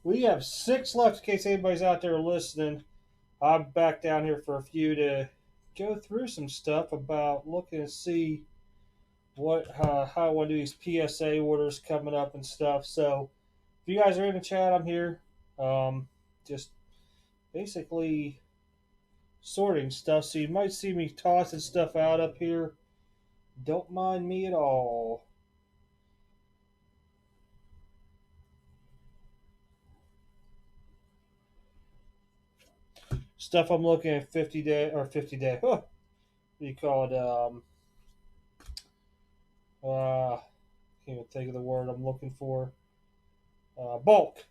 We have 6 left in case anybody's out there listening. I'm back down here for a few to go through some stuff about looking to see how I want to do these PSA orders coming up and stuff. So if you guys are in the chat, I'm here. Just basically sorting stuff. So you might see me tossing stuff out up here. Don't mind me at all. Stuff I'm looking at 50 day. Huh, what do you call it? Can't even think of the word I'm looking for. Bulk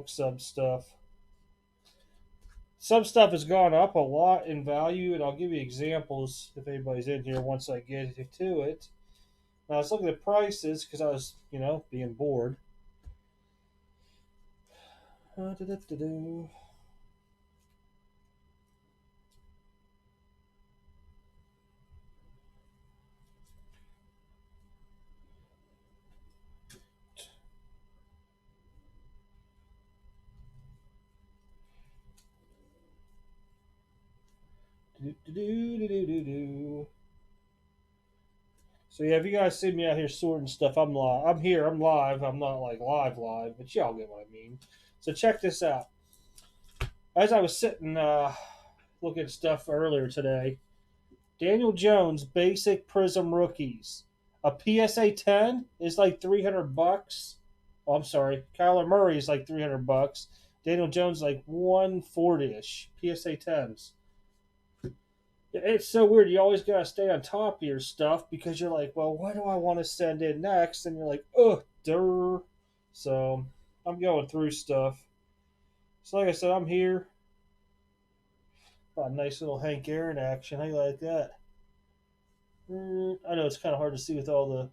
sub stuff. Some stuff has gone up a lot in value, and I'll give you examples if anybody's in here once I get to it. Now, I was looking at prices because I was, being bored. So yeah, if you guys see me out here sorting stuff, I'm live. I'm here. I'm live. I'm not like live, but y'all get what I mean. So check this out. As I was sitting looking at stuff earlier today, Daniel Jones basic Prism rookies. A PSA 10 is like $300. Oh, I'm sorry. Kyler Murray is like $300. Daniel Jones like 140ish. PSA 10s. It's so weird. You always gotta stay on top of your stuff because you're like, well, what do I want to send in next? And you're like, ugh, durr. So I'm going through stuff. So like I said, I'm here. Got a nice little Hank Aaron action. How you like that? I know it's kind of hard to see with all the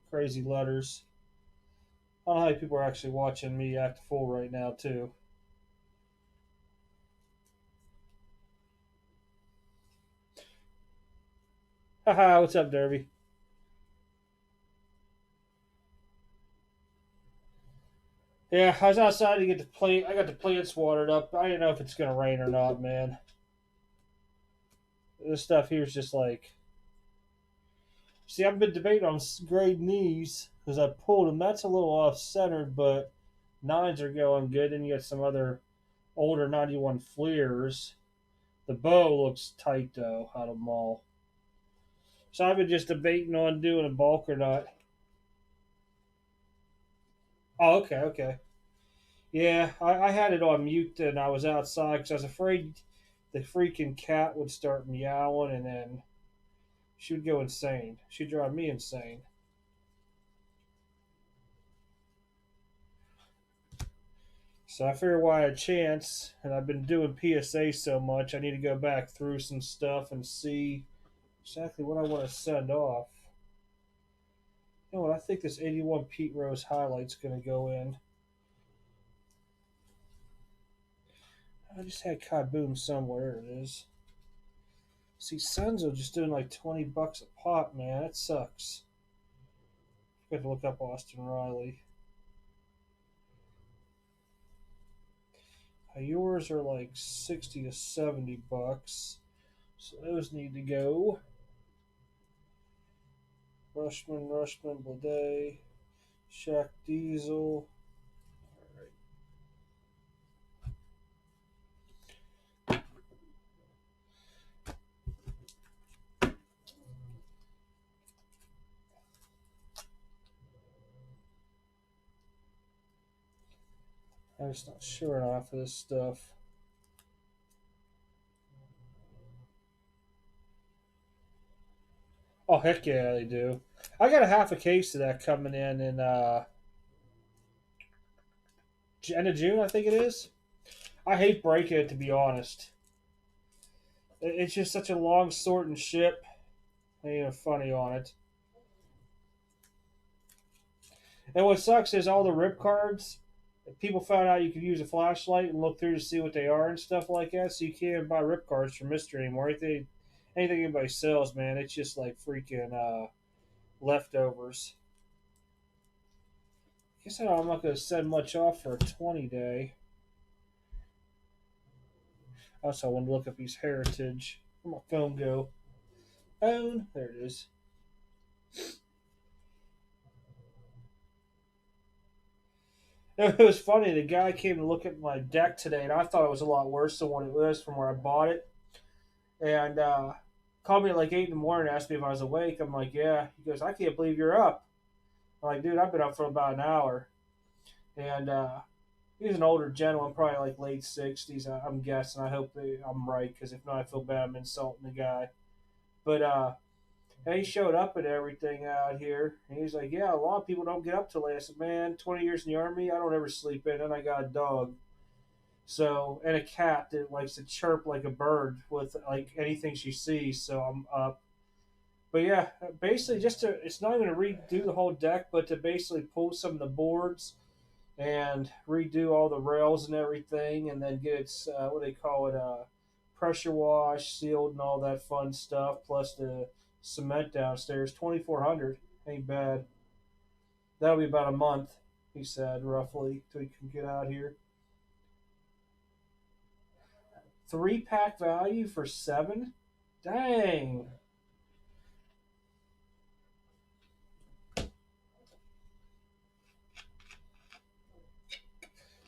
crazy letters. I don't know how many people are actually watching me act a fool right now, too. Haha, what's up, Derby? Yeah, I was outside to get the plant. I got the plants watered up. I didn't know if it's gonna rain or not, man. This stuff here is just like. See, I've been debating on grading these because I pulled them. That's a little off centered, but nines are going good. And you got some other older 91 Fleers. The bow looks tight though out of them all. So I've been just debating on doing a bulk or not. Oh, okay. Yeah, I had it on mute and I was outside because I was afraid the freaking cat would start meowing and then she would go insane. She'd drive me insane. So I figured why a chance, and I've been doing PSA so much, I need to go back through some stuff and see exactly what I want to send off. You know what? I think this 81 Pete Rose highlight's going to go in. I just had Kaboom somewhere. It is. See, Suns are just doing like $20 a pop, man. That sucks. Got to look up Austin Riley. Yours are like 60 to $70, so those need to go. Rushman, Blade, Shaq Diesel. I'm just not sure enough of this stuff. Oh, heck yeah, they do. I got a half a case of that coming in end of June, I think it is. I hate breaking it, to be honest. It's just such a long sort and ship. Ain't even funny on it. And what sucks is all the rip cards. People found out you could use a flashlight and look through to see what they are and stuff like that. So you can't even buy rip cards from Mystery anymore. Anything anybody sells, man, it's just like freaking leftovers. Guess I'm not going to send much off for a 20-day. Also, I want to look up his heritage. Where'd my phone go? Phone. There it is. It was funny. The guy came to look at my deck today, and I thought it was a lot worse than what it was from where I bought it. And called me at like 8 in the morning and asked me if I was awake. I'm like, yeah. He goes, I can't believe you're up. I'm like, dude, I've been up for about an hour. And he's an older gentleman, probably like late 60s, I'm guessing. I hope I'm right, because if not, I feel bad I'm insulting the guy. But he showed up and everything out here. And he's like, yeah, a lot of people don't get up till late. I said, man, 20 years in the Army, I don't ever sleep in, and I got a dog. So, and a cat that likes to chirp like a bird with like anything she sees. So I'm up. But yeah, basically it's not even to redo the whole deck, but to basically pull some of the boards and redo all the rails and everything, and then get its what do they call it, pressure wash, sealed, and all that fun stuff. Plus the cement downstairs, 2,400 ain't bad. That'll be about a month, he said, roughly, till he can get out here. 3-pack value for 7. Dang.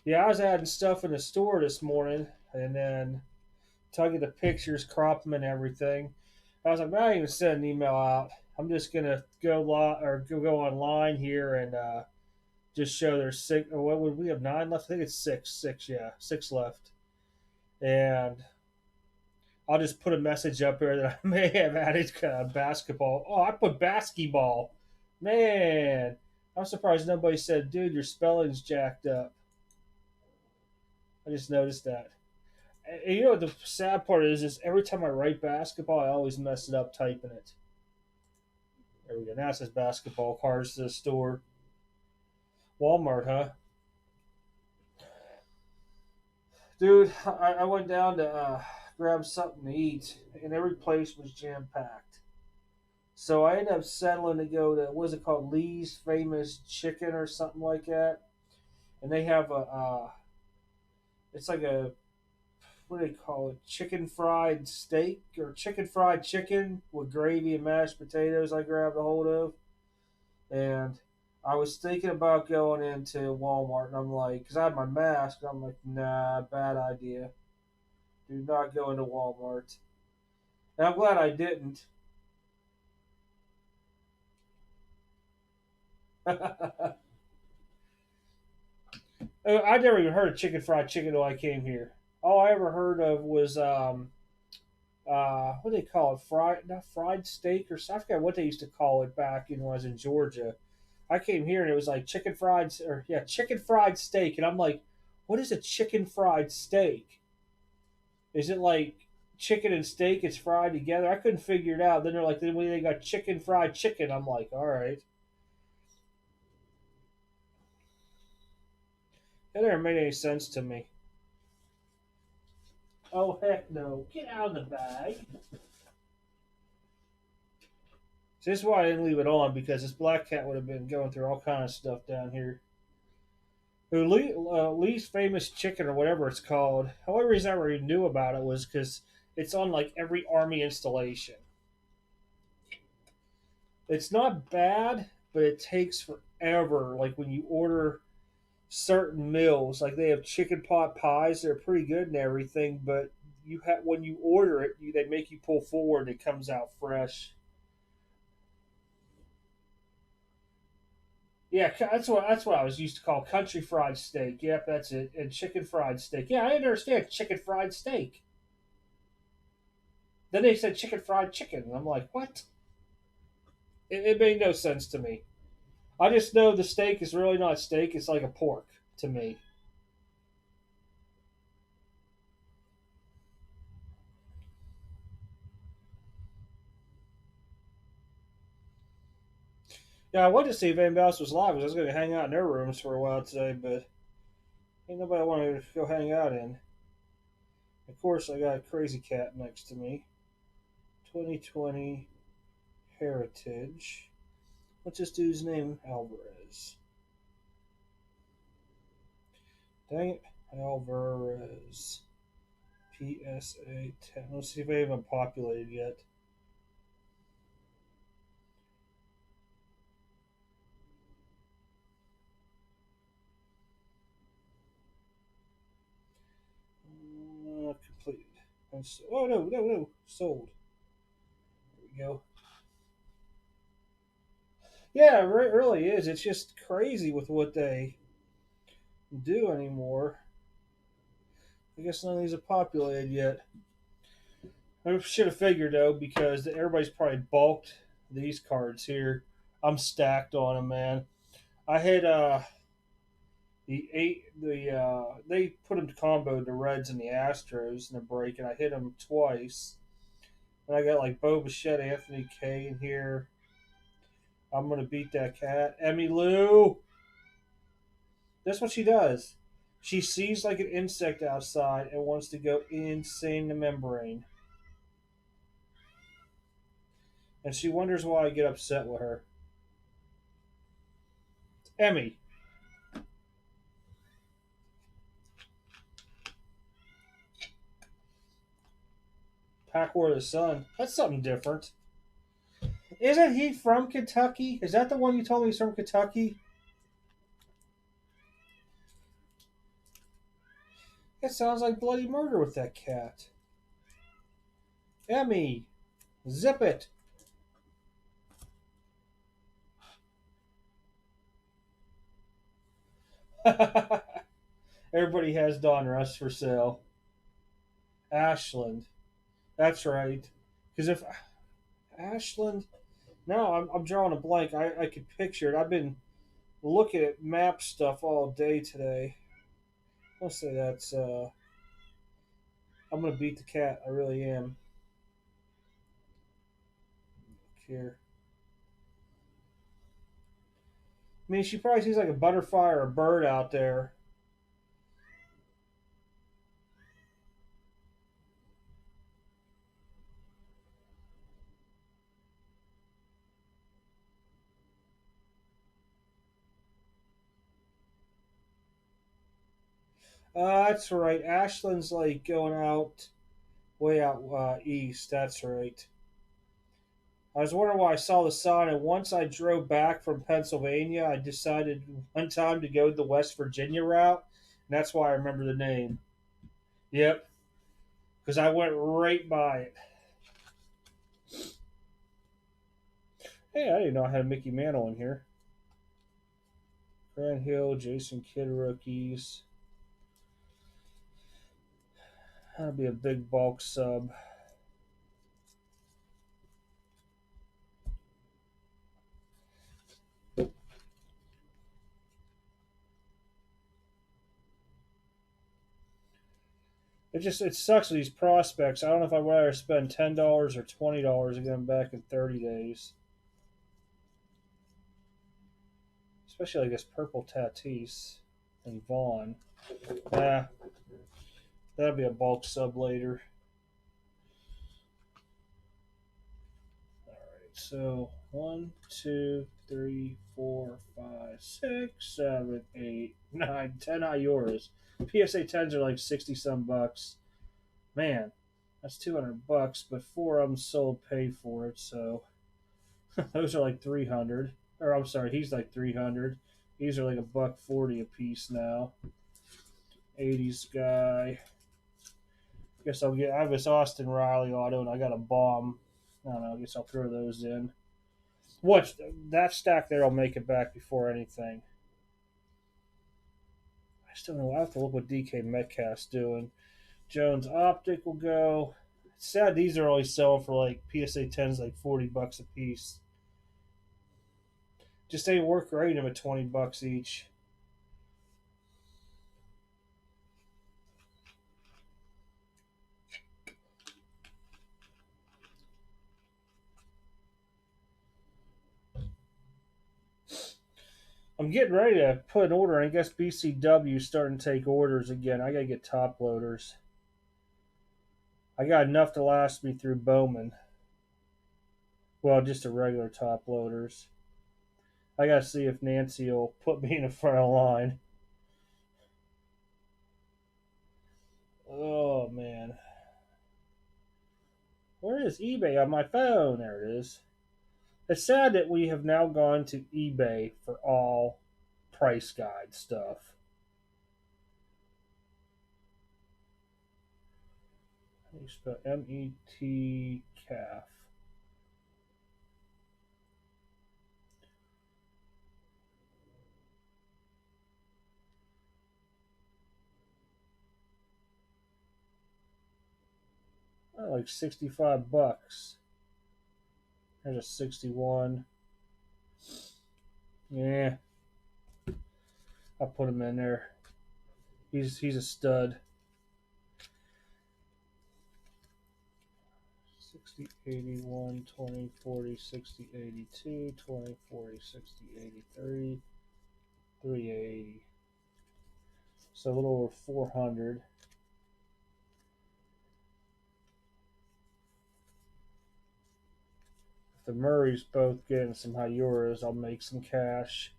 Yeah, I was adding stuff in the store this morning, and then tugging the pictures, crop them, and everything. I was like, man, I ain't even send an email out. I'm just gonna go online here and just show there's 6. Or what would we have, 9 left? I think it's 6. 6, yeah, 6 left. And I'll just put a message up here that I may have added basketball. Oh, I put basketball. Man, I'm surprised nobody said, dude, your spelling's jacked up. I just noticed that. And you know what the sad part is every time I write basketball, I always mess it up typing it. There we go. Now it says basketball cards to the store. Walmart, huh? Dude, I went down to grab something to eat, and every place was jam packed. So I ended up settling to go to, what is it called, Lee's Famous Chicken or something like that. And they have it's like a, what do they call it? Chicken fried steak or chicken fried chicken with gravy and mashed potatoes. I grabbed a hold of, and I was thinking about going into Walmart, and I'm like, because I had my mask, and I'm like, nah, bad idea. Do not go into Walmart. And I'm glad I didn't. I never even heard of chicken fried chicken till I came here. All I ever heard of was what do they call it? Fried, not fried steak, or I forget what they used to call it back when I was in Georgia. I came here and it was like chicken fried, or yeah, chicken fried steak, and I'm like, what is a chicken fried steak? Is it like chicken and steak? It's fried together. I couldn't figure it out. Then they're like, then when they got chicken fried chicken, I'm like, all right. That never made any sense to me. Oh heck no! Get out of the bag. So this is why I didn't leave it on, because this black cat would have been going through all kind of stuff down here. Lee's Famous Chicken, or whatever it's called. The only reason I already knew about it was because it's on like every army installation. It's not bad, but it takes forever. Like when you order certain meals, like they have chicken pot pies, they're pretty good and everything, but you have when you order it, they make you pull forward. It comes out fresh. Yeah, that's what I was used to call country fried steak. Yep, that's it. And chicken fried steak. Yeah, I understand chicken fried steak. Then they said chicken fried chicken, and I'm like, what? It made no sense to me. I just know the steak is really not steak. It's like a pork to me. Yeah, I wanted to see if anybody else was live. 'Cause I was going to hang out in their rooms for a while today, but ain't nobody I wanted to go hang out in. Of course, I got a crazy cat next to me. 2020 Heritage. What's this dude's name? Alvarez. Dang it. Alvarez. PSA 10. Let's see if they haven't populated yet. Completed. Oh, no, no, no. Sold. There we go. Yeah, it really is. It's just crazy with what they do anymore. I guess none of these are populated yet. I should have figured though, because everybody's probably bulked these cards here. I'm stacked on them, man. I had they put them to combo the Reds and the Astros in the break, and I hit them twice. And I got like Bo Bichette, Anthony K in here. I'm gonna beat that cat, Emmy Lou. That's what she does. She sees like an insect outside and wants to go insane the membrane, and she wonders why I get upset with her. Emmy, Packard of the Sun. That's something different. Isn't he from Kentucky? Is that the one you told me he's from Kentucky? It sounds like bloody murder with that cat. Emmy, zip it. Everybody has Donruss for sale. Ashland. That's right. Because if Ashland. No, I'm drawing a blank. I could picture it. I've been looking at map stuff all day today. I'll say that's. I'm going to beat the cat. I really am. Here. I mean, she probably sees like a butterfly or a bird out there. That's right. Ashland's like going out way out east. That's right. I was wondering why I saw the sign, and once I drove back from Pennsylvania, I decided one time to go the West Virginia route, and that's why I remember the name. Yep, because I went right by it. Hey, I didn't know I had a Mickey Mantle in here. Grant Hill, Jason Kidd rookies. That'd be a big bulk sub. It sucks with these prospects. I don't know if I'd rather spend $10 or $20 to get them back in 30 days. Especially, I guess, Purple Tatis and Vaughn. Yeah, that'll be a bulk sub later. All right, so 1, 2, 3, 4, 5, 6, 7, 8, 9, 10 yours. PSA 10s are like 60 some bucks. Man, that's $200, but 4 of them sold paid for it, so those are like 300. Or I'm sorry, he's like 300. These are like a buck 40 a piece now. 80s guy. Guess I'll get. I have this Austin Riley auto, and I got a bomb. I don't know. I guess I'll throw those in. What that stack there will make it back before anything. I still know. I have to look what DK Metcalf's doing. Jones Optic will go. It's sad these are only selling for like PSA 10s like $40 a piece. Just ain't worth grading them at $20 each. I'm getting ready to put an order. I guess BCW is starting to take orders again. I gotta get top loaders. I got enough to last me through Bowman. Well, just a regular top loaders. I gotta see if Nancy will put me in the front of the line. Oh man, where is eBay on my phone? There it is. It's sad that we have now gone to eBay for all price guide stuff. How do you spell MET calf? Oh, like $65. There's a 61. Yeah, I'll put him in there. He's a stud. 60, 81, 20, 40, 60, 82, 20, 40, 60, 83, 380. So a little over 400. If the Murrays both getting some high euros, I'll make some cash.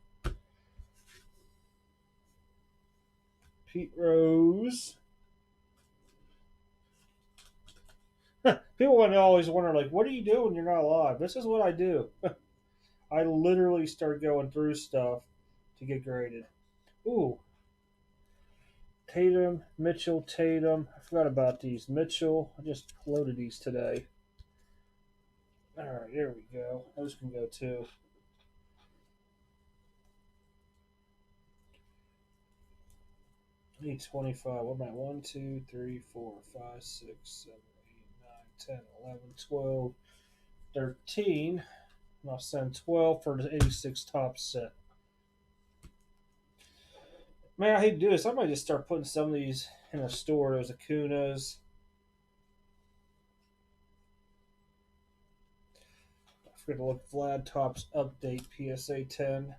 Pete Rose. People want to always wonder, like, what do you do when you're not live? This is what I do. I literally start going through stuff to get graded. Ooh, Tatum, Mitchell, Tatum. I forgot about these. Mitchell, I just loaded these today. All right, there we go. Those can go too. I need 25. What am I? 1, 2, 3, 4, 5, 6, 7, 8, 9, 10, 11, 12, 13. And I'll send 12 for the 86 top set. Man, I hate to do this. I might just start putting some of these in a store. Those Acunas. I forget to look. Vlad Top's update PSA 10.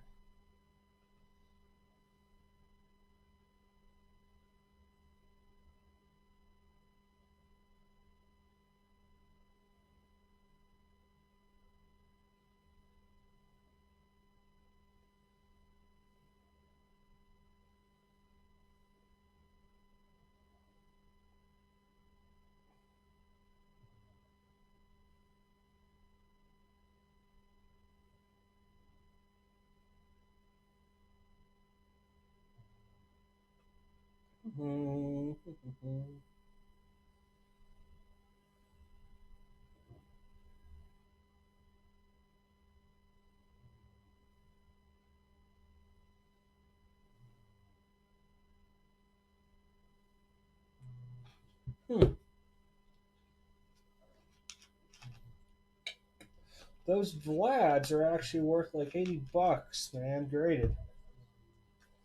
Those Vlads are actually worth like $80, man. Graded.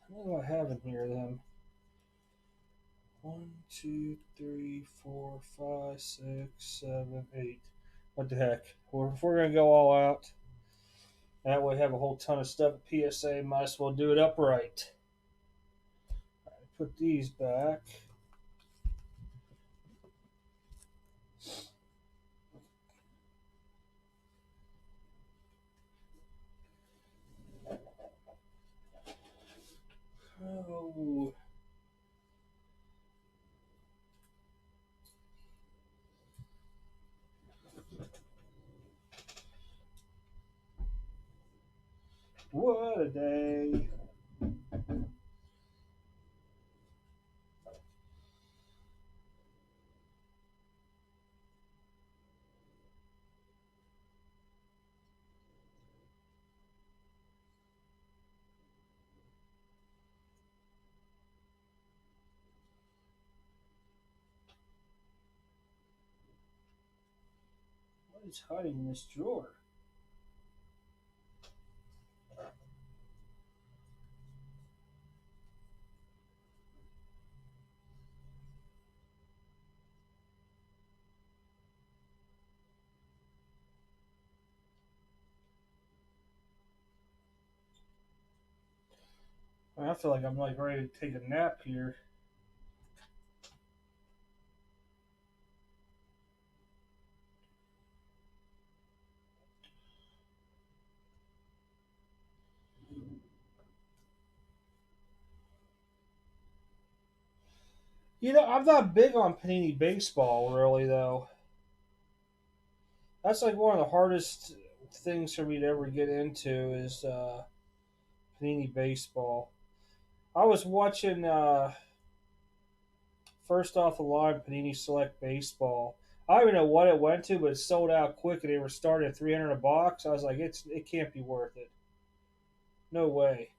What do I have in here then? 1, 2, 3, 4, 5, 6, 7, 8. What the heck? If we're gonna go all out, that way have a whole ton of stuff at PSA. Might as well do it upright. All right, put these back. Oh. What a day. What is hiding in this drawer? I feel like I'm like ready to take a nap here. I'm not big on Panini baseball, really, though. That's like one of the hardest things for me to ever get into is Panini baseball. I was watching first off the line Panini Select Baseball. I don't even know what it went to, but it sold out quick, and they were starting at 300 a box. I was like, it can't be worth it. No way.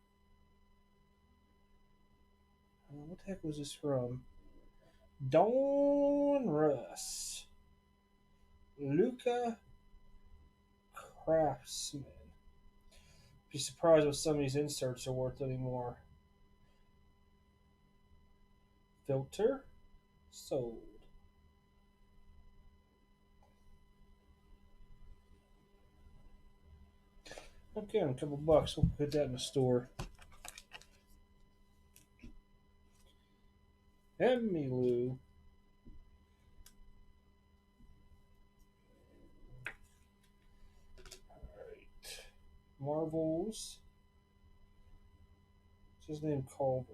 What the heck was this from? Don Russ. Luca Craftsman. Be surprised what some of these inserts are worth anymore. Filter. Sold. Okay, a couple bucks. We'll put that in the store. Emmylou. Alright. Marvels. What's his name? Culver.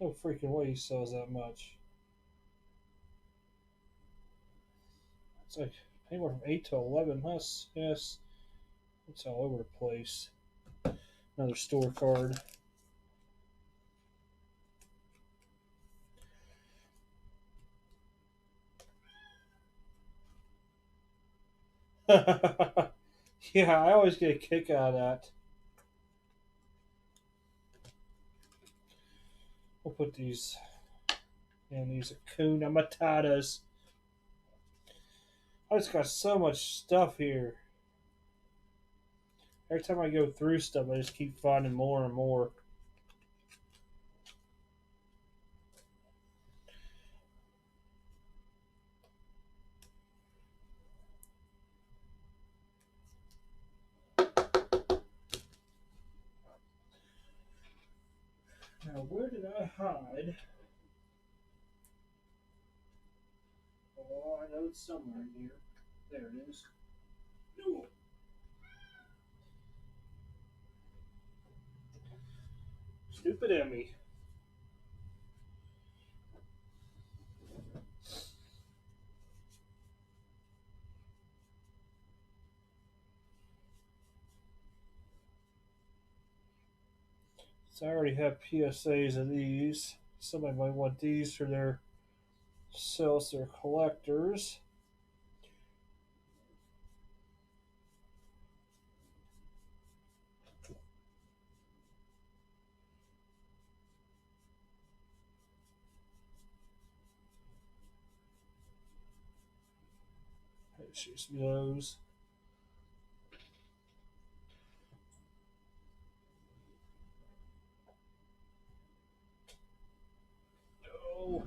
No freaking way he sells that much. It's like anywhere from 8 to 11. Yes. It's all over the place. Another store card. Yeah, I always get a kick out of that. We'll put these in these Akuna Matatas. I just got so much stuff here. Every time I go through stuff, I just keep finding more and more. Now, where did I hide? Oh, I know it's somewhere in here. There it is. No. Stupid Emmy. So I already have PSAs of these. Somebody might want these for their sales, their collectors. Let's those. Oh.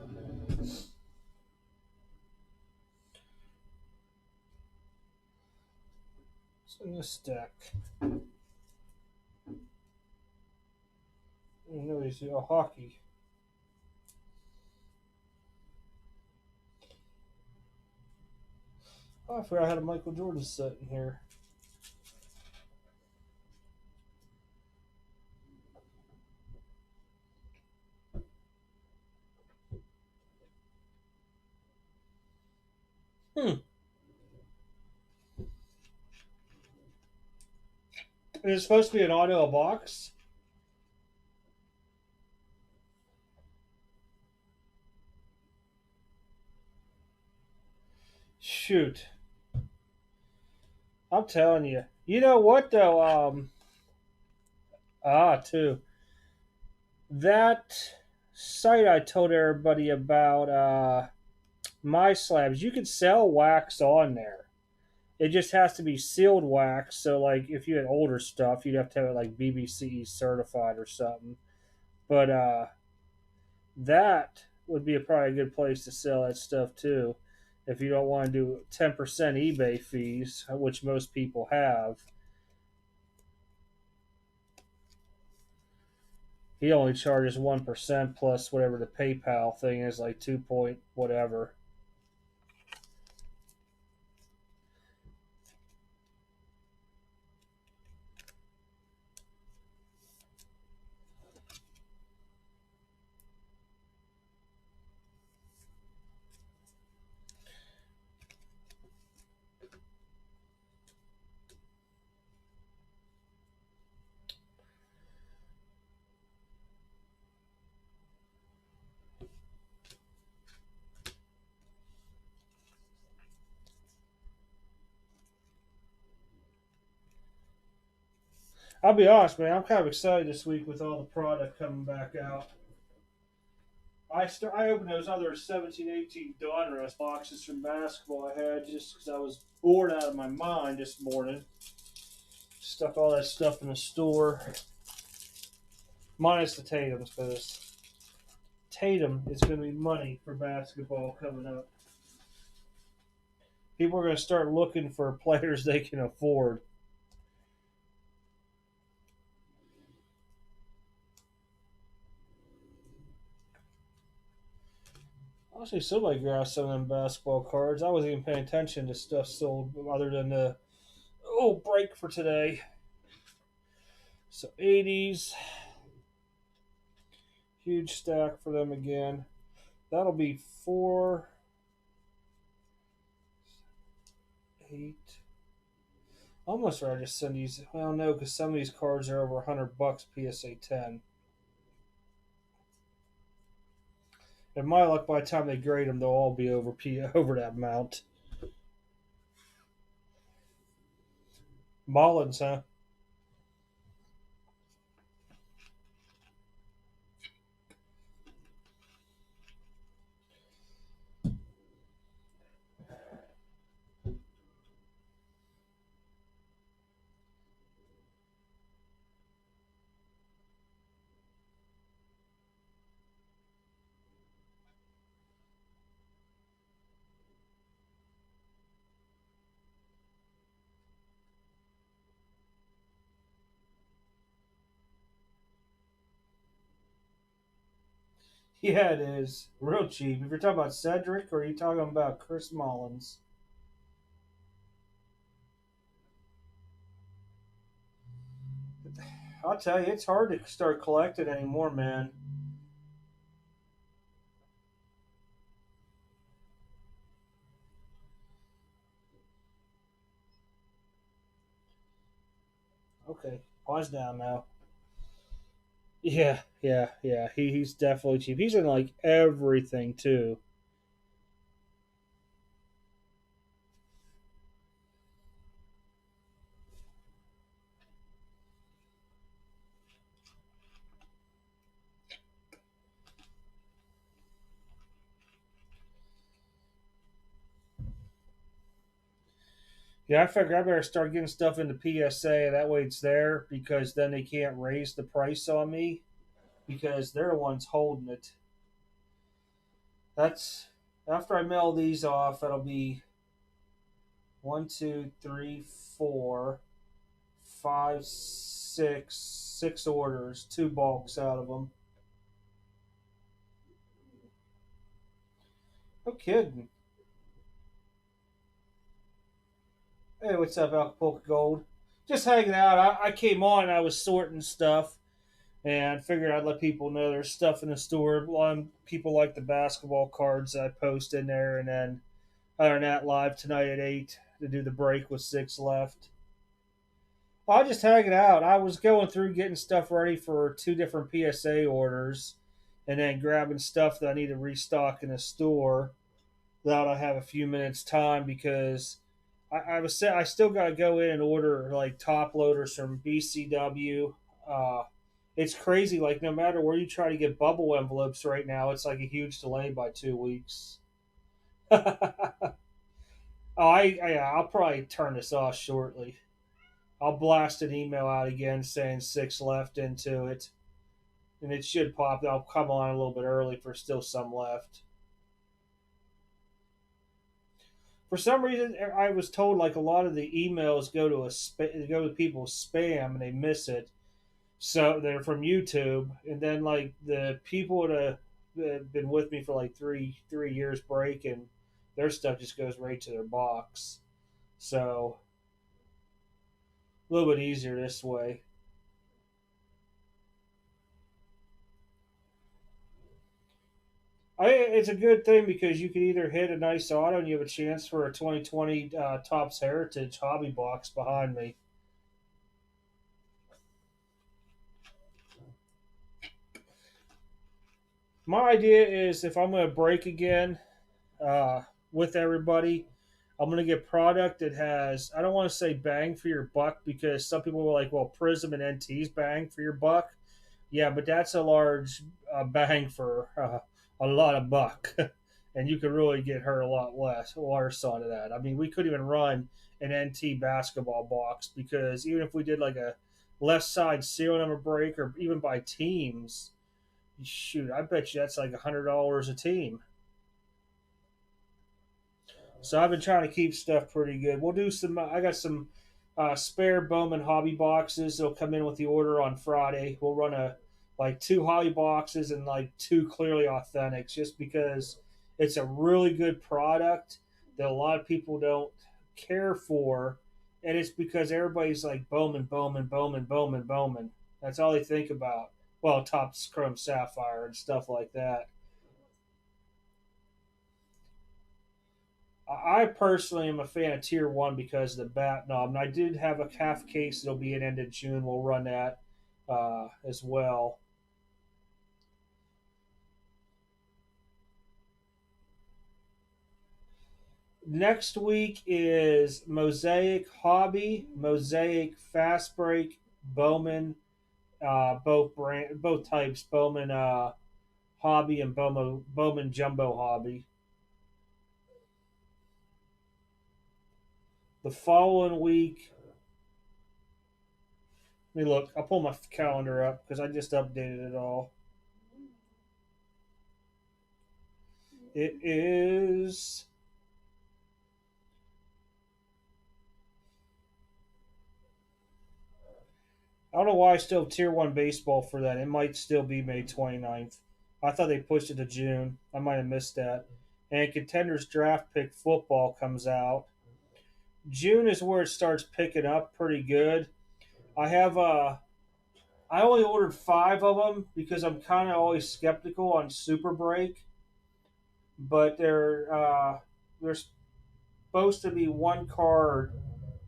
What's in this stack? I didn't know he's hockey. Oh, I forgot I had a Michael Jordan set in here. Is it supposed to be an auto box? Shoot. I'm telling you. You know what though? Too. That site I told everybody about, My Slabs, you could sell wax on there. It just has to be sealed wax. So, like, if you had older stuff, you'd have to have it like BBC certified or something. But that would be probably a good place to sell that stuff too. If you don't want to do 10% eBay fees, which most people have, he only charges 1% plus whatever the PayPal thing is, like 2 point whatever. I'll be honest, man. I'm kind of excited this week with all the product coming back out. I opened those other 17, 18 Donruss boxes from basketball I had just because I was bored out of my mind this morning. Stuck all that stuff in the store, minus the Tatum's, because Tatum is going to be money for basketball coming up. People are going to start looking for players they can afford. Actually, somebody grabbed some of them basketball cards. I wasn't even paying attention to stuff sold other than the break for today. So 80s, huge stack for them again. That'll be 4, 8. Almost ready to send these. Well, no, because some of these cards are over $100 PSA 10. And my luck, by the time they grade them, they'll all be over that amount. Mullins, huh? Yeah, it is. Real cheap. If you're talking about Cedric or are you talking about Chris Mullins? I'll tell you, it's hard to start collecting anymore, man. Okay, pause down now. Yeah. He's definitely cheap. He's in like everything too. Yeah, I figure I better start getting stuff into PSA. That way it's there because then they can't raise the price on me because they're the ones holding it. That's after I mail these off. That'll be one, two, three, four, five, six orders, two bulks out of them. No kidding. Hey, what's up, Acapulco Gold? Just hanging out. I came on. I was sorting stuff and figured I'd let people know there's stuff in the store. A lot of people like the basketball cards I post in there, and then other than that, live tonight at 8 to do the break with 6 left. I just hanging out. I was going through getting stuff ready for 2 different PSA orders, and then grabbing stuff that I need to restock in the store. That I have a few minutes time because I still got to go in and order like top loaders from BCW. Uh, it's crazy. Like no matter where you try to get bubble envelopes right now, it's like a huge delay by 2 weeks. I'll probably turn this off shortly. I'll blast an email out again saying 6 left into it, and it should pop. I'll come on a little bit early for still some left. For some reason, I was told like a lot of the emails go to people's spam and they miss it. So they're from YouTube, and then like the people that have been with me for like three years break, and their stuff just goes right to their box. So a little bit easier this way. It's a good thing because you can either hit a nice auto and you have a chance for a 2020 Topps Heritage hobby box behind me. My idea is if I'm going to break again, with everybody. I'm gonna get product that has, I don't want to say bang for your buck because some people were like, well, Prism and NT's bang for your buck. Yeah, but that's a large bang for a lot of buck, and you could really get hurt a lot less worse out of that. I mean, we couldn't even run an NT basketball box because even if we did like a left side serial number break or even by teams, shoot, I bet you that's like $100 a team. So I've been trying to keep stuff pretty good. We'll do some. I got some spare Bowman hobby boxes. They'll come in with the order on Friday. We'll run a like two hobby boxes and like two clearly authentics, just because it's a really good product that a lot of people don't care for, and it's because everybody's like Bowman, Bowman, Bowman, Bowman, Bowman. That's all they think about. Well, Topps Chrome Sapphire and stuff like that. I personally am a fan of Tier 1 because of the bat knob. And I did have a half case that'll be at end of June. We'll run that as well. Next week is Mosaic Hobby, Mosaic Fast Break, Bowman, both types, Bowman Hobby and Bowman Jumbo Hobby. The following week, let me look. I'll pull my calendar up because I just updated it all. It is. I don't know why I still have Tier 1 baseball for that. It might still be May 29th. I thought they pushed it to June. I might have missed that. And Contenders Draft Pick Football comes out. June is where it starts picking up pretty good. I have I only ordered 5 of them because I'm kind of always skeptical on Super Break, but there's supposed to be one card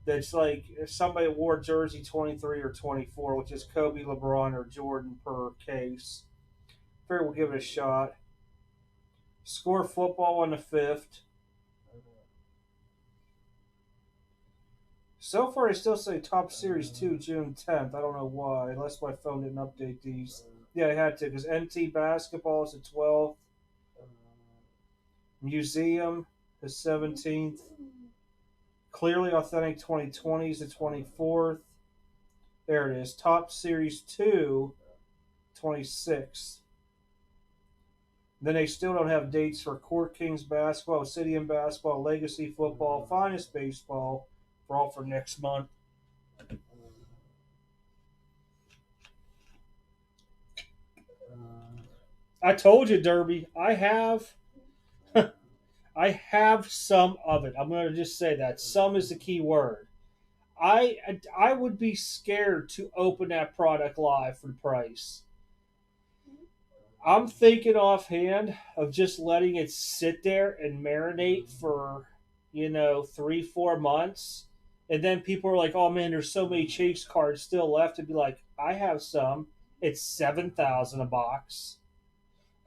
that's like if somebody wore jersey 23 or 24, which is Kobe, LeBron, or Jordan per case. Fair, we'll give it a shot. Score football on the 5th. So far, I still say Top Series 2, June 10th. I don't know why, unless my phone didn't update these. Yeah, I had to, because NT Basketball is the 12th. Museum is 17th. Clearly Authentic 2020 is the 24th. There it is. Top Series 2, 26th. Then they still don't have dates for Court Kings basketball, Obsidian basketball, Legacy football, Finest baseball, for all for next month. I told you, Derby. I have some of it. I'm going to just say that some is the key word. I would be scared to open that product live for the price. I'm thinking offhand of just letting it sit there and marinate for 3-4 months, and then people are like, "Oh man, there's so many chase cards still left." To be like, "I have some. It's 7,000 a box."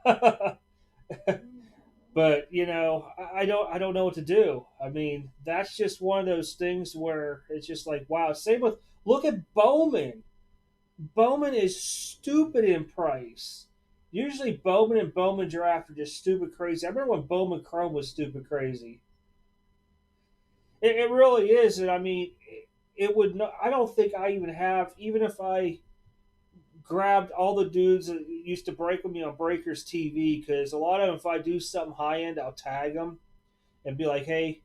But I don't know what to do. I mean, that's just one of those things where it's just like, wow. Same with, look at Bowman. Bowman is stupid in price. Usually Bowman and Bowman Draft are just stupid crazy. I remember when Bowman Chrome was stupid crazy. It really is, and I mean, it would. No, I don't think I even have. Even if I grabbed all the dudes that used to break with me on Breakers TV, because a lot of them, if I do something high end, I'll tag them and be like, "Hey,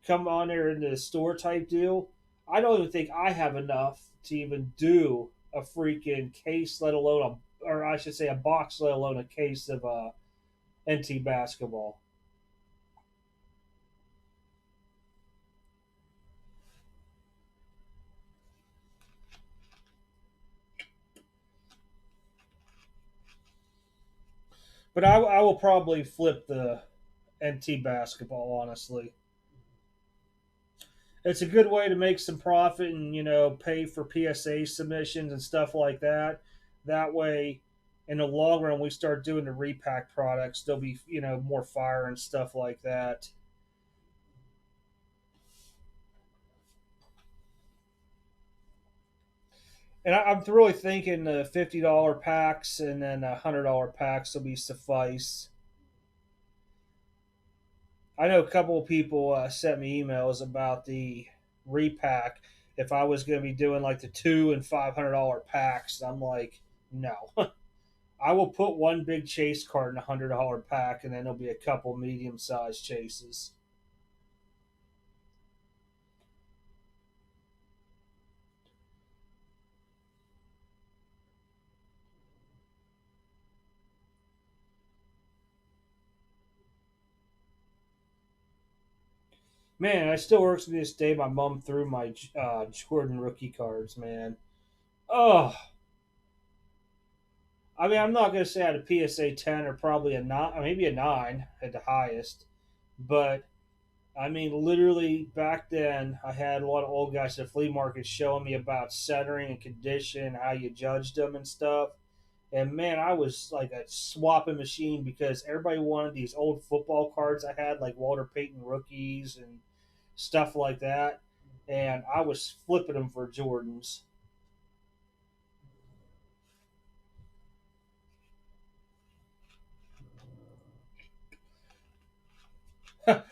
come on there into the store type deal." I don't even think I have enough to even do a freaking case, let alone or I should say a box, let alone a case of NT basketball. But I will probably flip the NT basketball, honestly. It's a good way to make some profit and pay for PSA submissions and stuff like that. That way, in the long run, we start doing the repack products. There'll be more fire and stuff like that. And I'm really thinking the $50 packs and then $100 packs will be suffice. I know a couple of people sent me emails about the repack. If I was going to be doing like the $200 and $500 packs, I'm like, no. I will put one big chase card in $100 pack, and then there'll be a couple medium sized chases. Man, it still works to this day. My mom threw my Jordan rookie cards. Man, oh, I mean, I'm not gonna say I had a PSA 10 or probably a nine, maybe a nine at the highest, but I mean, literally back then, I had a lot of old guys at the flea market showing me about centering and condition, how you judged them and stuff. And man, I was like a swapping machine because everybody wanted these old football cards I had, like Walter Payton rookies and stuff like that. And I was flipping them for Jordans.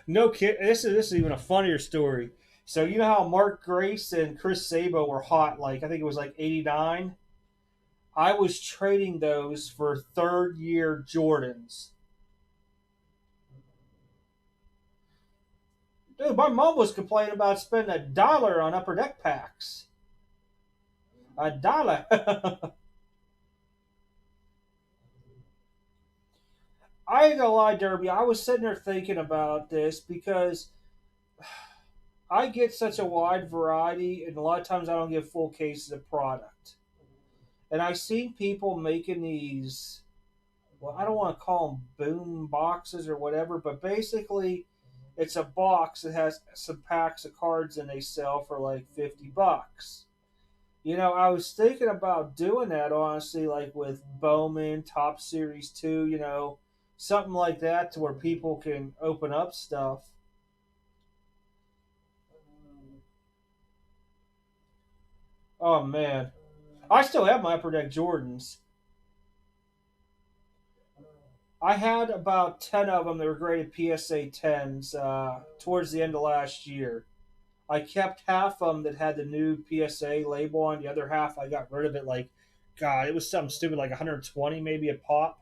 No kid. This is even a funnier story. So you know how Mark Grace and Chris Sabo were hot, like I think it was like '89. I was trading those for third year Jordans. Dude, my mom was complaining about spending $1 on upper deck packs. $1. I ain't gonna lie, Derby. I was sitting there thinking about this because I get such a wide variety, and a lot of times I don't get full cases of product. And I see people making these. Well, I don't want to call them boom boxes or whatever, but basically, it's a box that has some packs of cards, and they sell for like $50. I was thinking about doing that honestly, like with Bowman Top Series 2, something like that to where people can open up stuff. Oh man. I still have my Upper Deck Jordans. I had about 10 of them that were graded PSA 10s towards the end of last year. I kept half of them that had the new PSA label on. The other half, I got rid of it like, God, it was something stupid like 120 maybe a pop.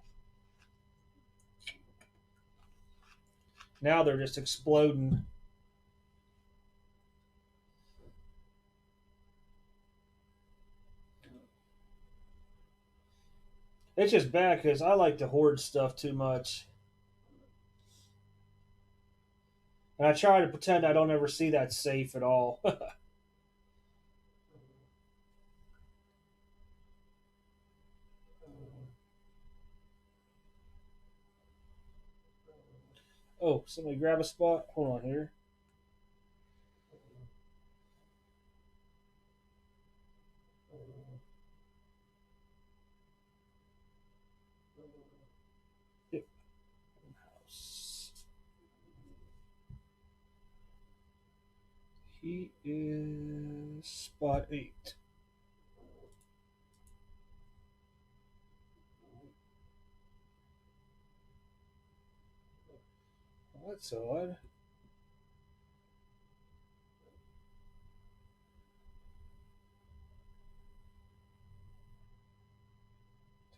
Now they're just exploding. It's just bad because I like to hoard stuff too much. And I try to pretend I don't ever see that safe at all. Oh, somebody grab a spot? Hold on here. Yep. He is spot 8. Well, that's odd.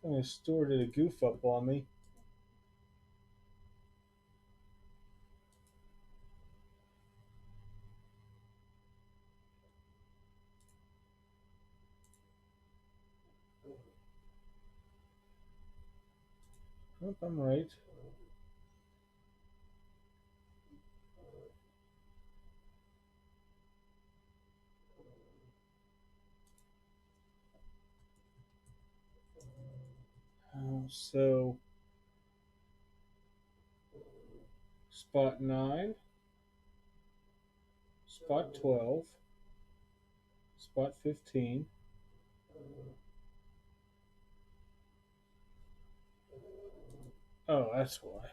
Tony Store did a goof up on me. Nope, I'm right. So, spot 9, spot 12, spot 15. Oh, that's why.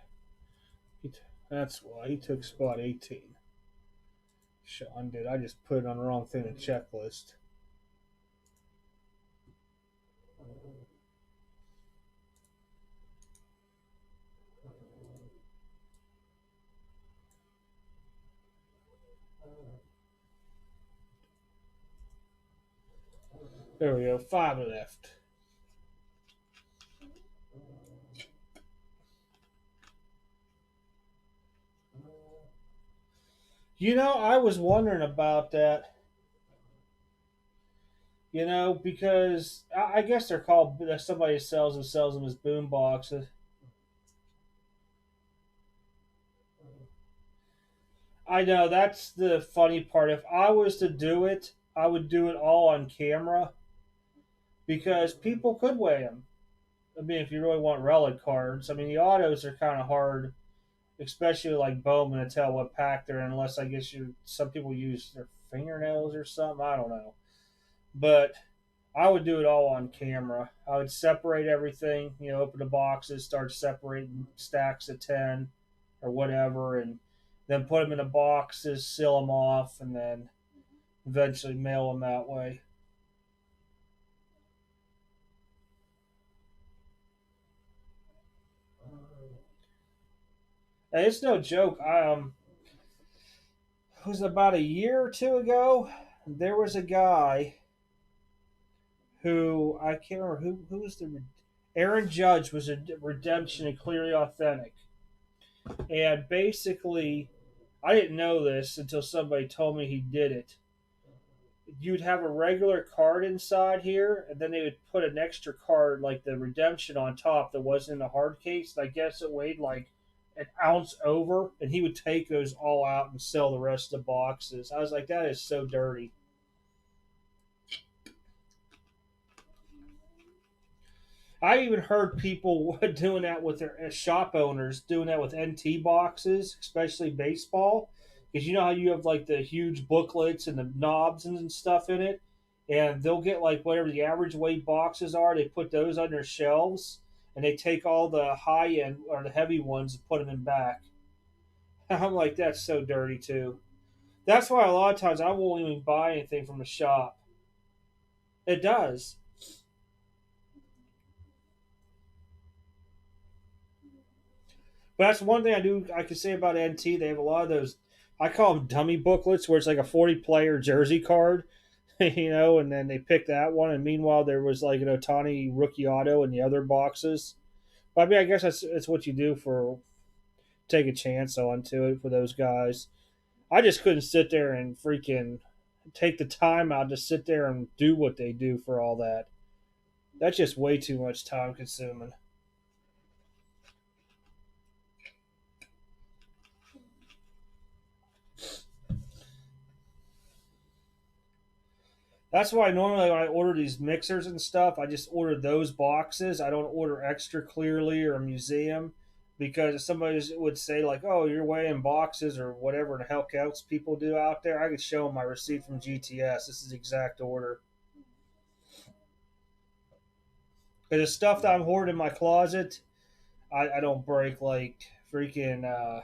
That's why he took spot 18. Sean did. I just put it on the wrong thing in the checklist. There we go. Five left. I was wondering about that. Because I guess they're called. Somebody sells them as boom boxes. I know that's the funny part. If I was to do it, I would do it all on camera because people could weigh them. I mean, if you really want relic cards, I mean the autos are kind of hard, especially like Bowman to tell what pack they're in, unless I guess you some people use their fingernails or something. I don't know, but I would do it all on camera. I would separate everything, open the boxes, start separating stacks of 10 or whatever, and then put them in the boxes, seal them off, and then eventually mail them that way. And it's no joke. It was about a year or two ago. There was a guy who I can't remember who was the Aaron Judge was a redemption and clearly authentic. And basically, I didn't know this until somebody told me he did it. You'd have a regular card inside here, and then they would put an extra card like the redemption on top that wasn't in the hard case. And I guess it weighed like an ounce over, and he would take those all out and sell the rest of the boxes. I was like, that is so dirty. I even heard people doing that with their shop owners, doing that with NT boxes, especially baseball. Because you know how you have like the huge booklets and the knobs and stuff in it? And they'll get like whatever the average weight boxes are, they put those on their shelves and they take all the high end or the heavy ones and put them in back. I'm like, that's so dirty too. That's why a lot of times I won't even buy anything from the shop. It does. But that's one thing I can say about NT. They have a lot of those. I call them dummy booklets, where it's like a 40-player jersey card, and then they pick that one. And meanwhile, there was like an Otani rookie auto in the other boxes. But I mean, I guess that's what you do for take a chance onto it for those guys. I just couldn't sit there and freaking take the time out to sit there and do what they do for all that. That's just way too much time consuming. That's why normally when I order these mixers and stuff, I just order those boxes. I don't order extra clearly or a museum because if somebody would say like, "Oh, you're weighing boxes" or whatever the heck else people do out there, I could show them my receipt from GTS. This is exact order. Because the stuff that I'm hoarding in my closet, I don't break like freaking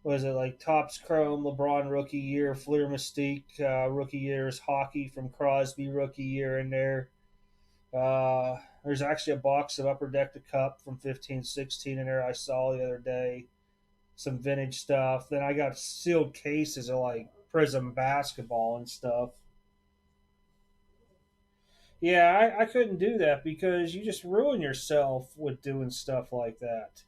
was it like Topps Chrome, LeBron rookie year, Fleer Mystique rookie years, hockey from Crosby rookie year in there. There's actually a box of Upper Deck the Cup from 15-16 in there I saw the other day. Some vintage stuff. Then I got sealed cases of like Prism basketball and stuff. Yeah, I couldn't do that because you just ruin yourself with doing stuff like that.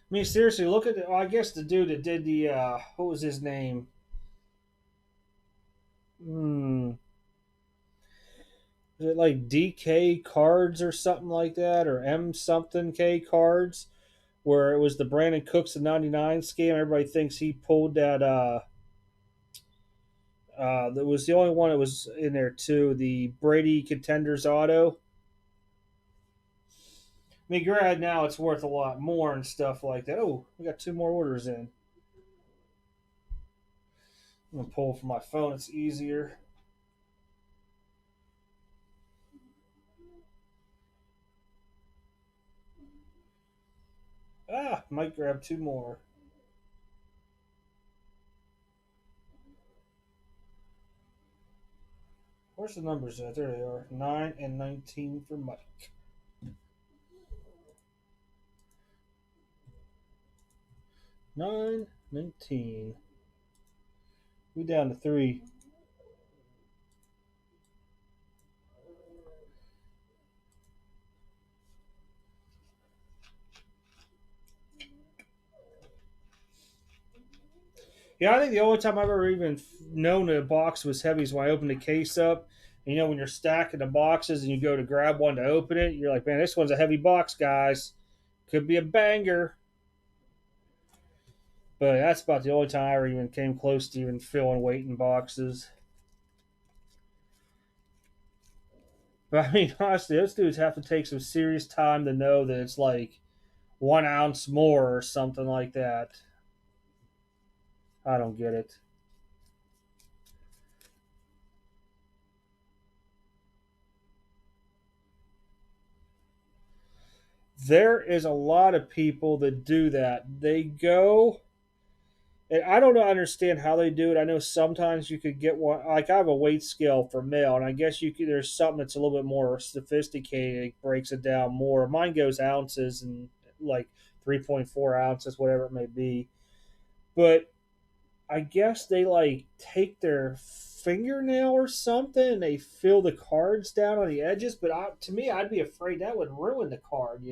I mean, seriously, look at the. Well, I guess the dude that did the. What was his name? Hmm. Was it like DK cards or something like that, or M something K cards, where it was the Brandon Cooks of '99 scam. Everybody thinks he pulled that. That was the only one that was in there too. The Brady Contenders auto. I mean, granted, now it's worth a lot more and stuff like that. Oh, we got two more orders in. I'm gonna pull from my phone. It's easier. Might grab two more. Where's the numbers at? There they are. 9 and 19 for Mike. 9, 19. We down to 3. Yeah, I think the only time I've ever even known that a box was heavy is when I opened the case up. And, when you're stacking the boxes and you go to grab one to open it, you're like, man, this one's a heavy box, guys. Could be a banger. But that's about the only time I ever even came close to even filling weight in boxes. But I mean, honestly, those dudes have to take some serious time to know that it's like 1 ounce more or something like that. I don't get it. There is a lot of people that do that. They go, and I don't understand how they do it. I know sometimes you could get one. Like I have a weight scale for male, and I guess you could. There's something that's a little bit more sophisticated. It breaks it down more. Mine goes ounces and like 3.4 ounces, whatever it may be. But I guess they like take their fingernail or something and they fill the cards down on the edges. But to me, I'd be afraid that would ruin the card.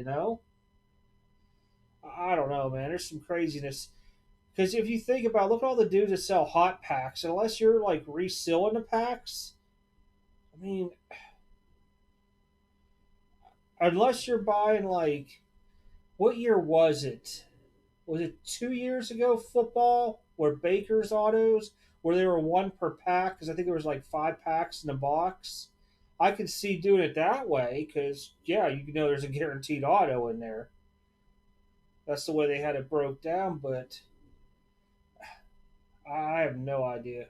I don't know, man. There's some craziness. Because if you think about, look at all the dudes that sell hot packs. Unless you're like resealing the packs, I mean, unless you're buying like, what year was it? Was it 2 years ago? Football where Baker's autos, where they were one per pack because I think there was like 5 packs in a box. I could see doing it that way because yeah, there's a guaranteed auto in there. That's the way they had it broke down, but I have no idea.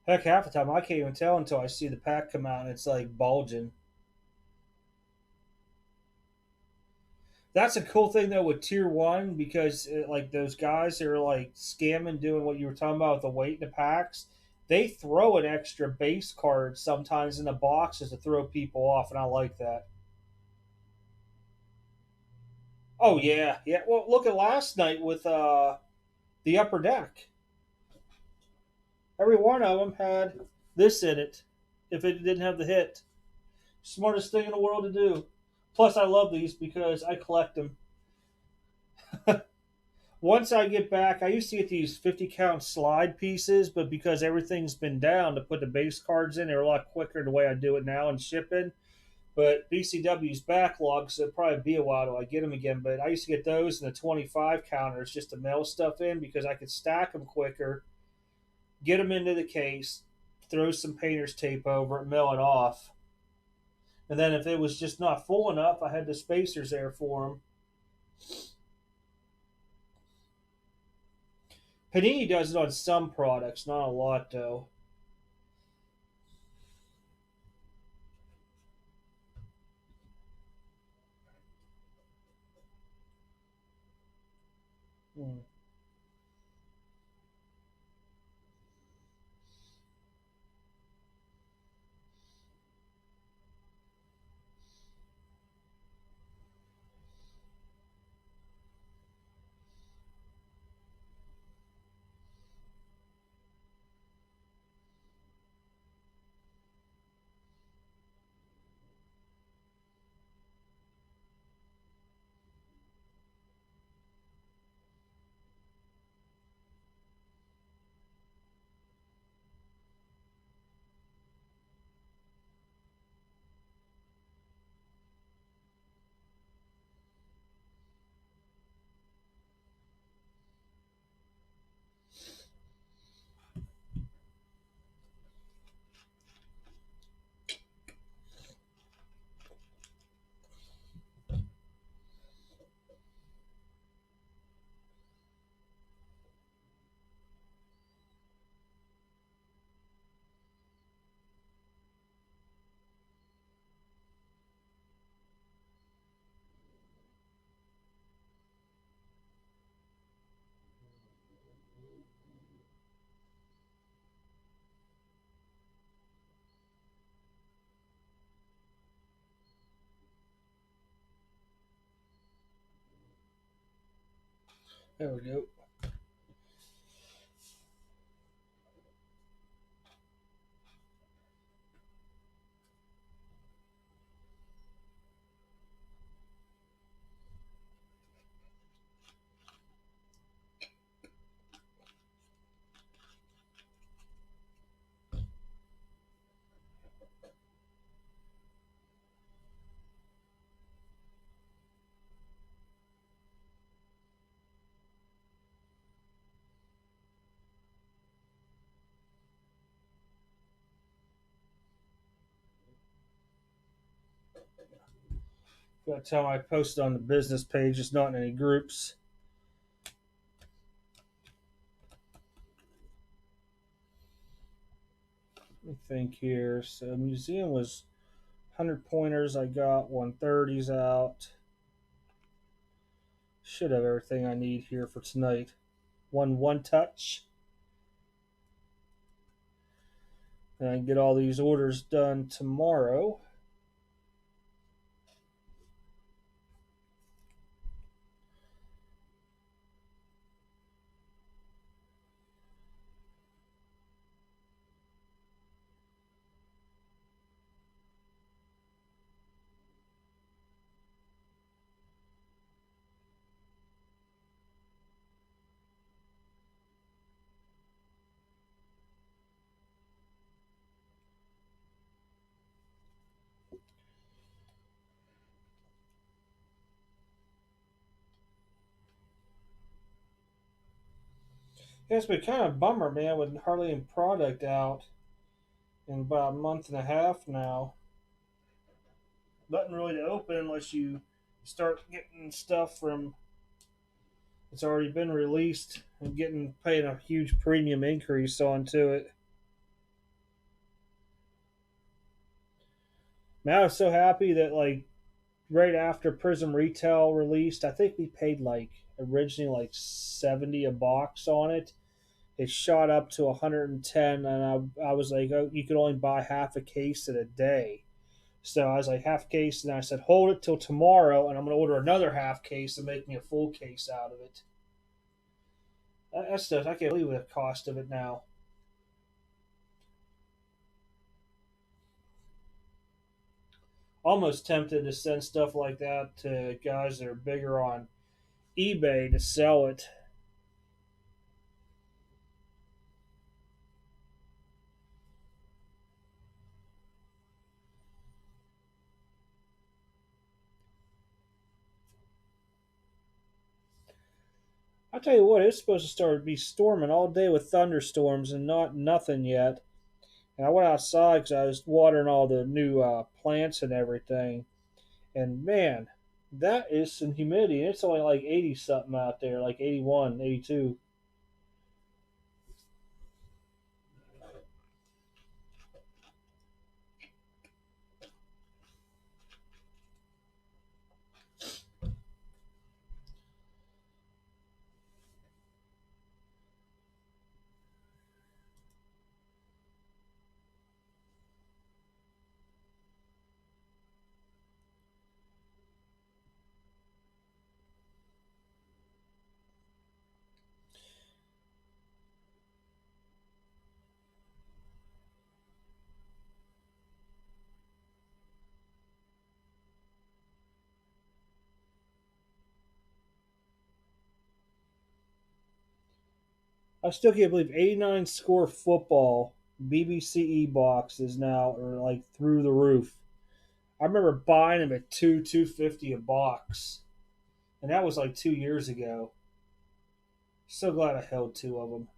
Heck, half the time I can't even tell until I see the pack come out and it's like bulging. That's a cool thing though with tier one because like those guys that are like scamming, doing what you were talking about with the weight in the packs. They throw an extra base card sometimes in the boxes to throw people off, and I like that. Oh yeah, yeah. Well, look at last night with the upper deck. Every one of them had this in it. If it didn't have the hit, smartest thing in the world to do. Plus, I love these because I collect them. Once I get back, I used to get these 50 count slide pieces, but because everything's been down to put the base cards in, they're a lot quicker the way I do it now in shipping. But BCW's backlog, so it'll probably be a while till I get them again. But I used to get those in the 25 counters just to mail stuff in because I could stack them quicker, get them into the case, throw some painter's tape over it, mail it off. And then if it was just not full enough, I had the spacers there for them. Panini does it on some products, not a lot though. Hmm. There we go. Got to tell I posted on the business page, it's not in any groups. Let me think here. So museum was 100 pointers. I got 130s out. Should have everything I need here for tonight. One touch. And I can get all these orders done tomorrow. Yeah, it's been kind of a bummer, man, with hardly any product out in about a month and a half now. Nothing really to open unless you start getting stuff from it's already been released and getting paying a huge premium increase onto it. Man, I was so happy that like right after Prism Retail released, I think we paid like originally like 70 a box on it. It shot up to 110, and I was like, oh, you could only buy half a case in a day. So I was like, half case, and I said, hold it till tomorrow, and I'm going to order another half case and make me a full case out of it. That's stuff, I can't believe the cost of it now. Almost tempted to send stuff like that to guys that are bigger on eBay to sell it. I tell you what, it's supposed to start to be storming all day with thunderstorms and not nothing yet. And I went outside because I was watering all the new plants and everything. And man, that is some humidity. And it's only like 80 something out there, like 81, 82. I still can't believe 89 score football BBCE boxes now are like through the roof. I remember buying them at 250 a box, and that was like 2 years ago. So glad I held two of them.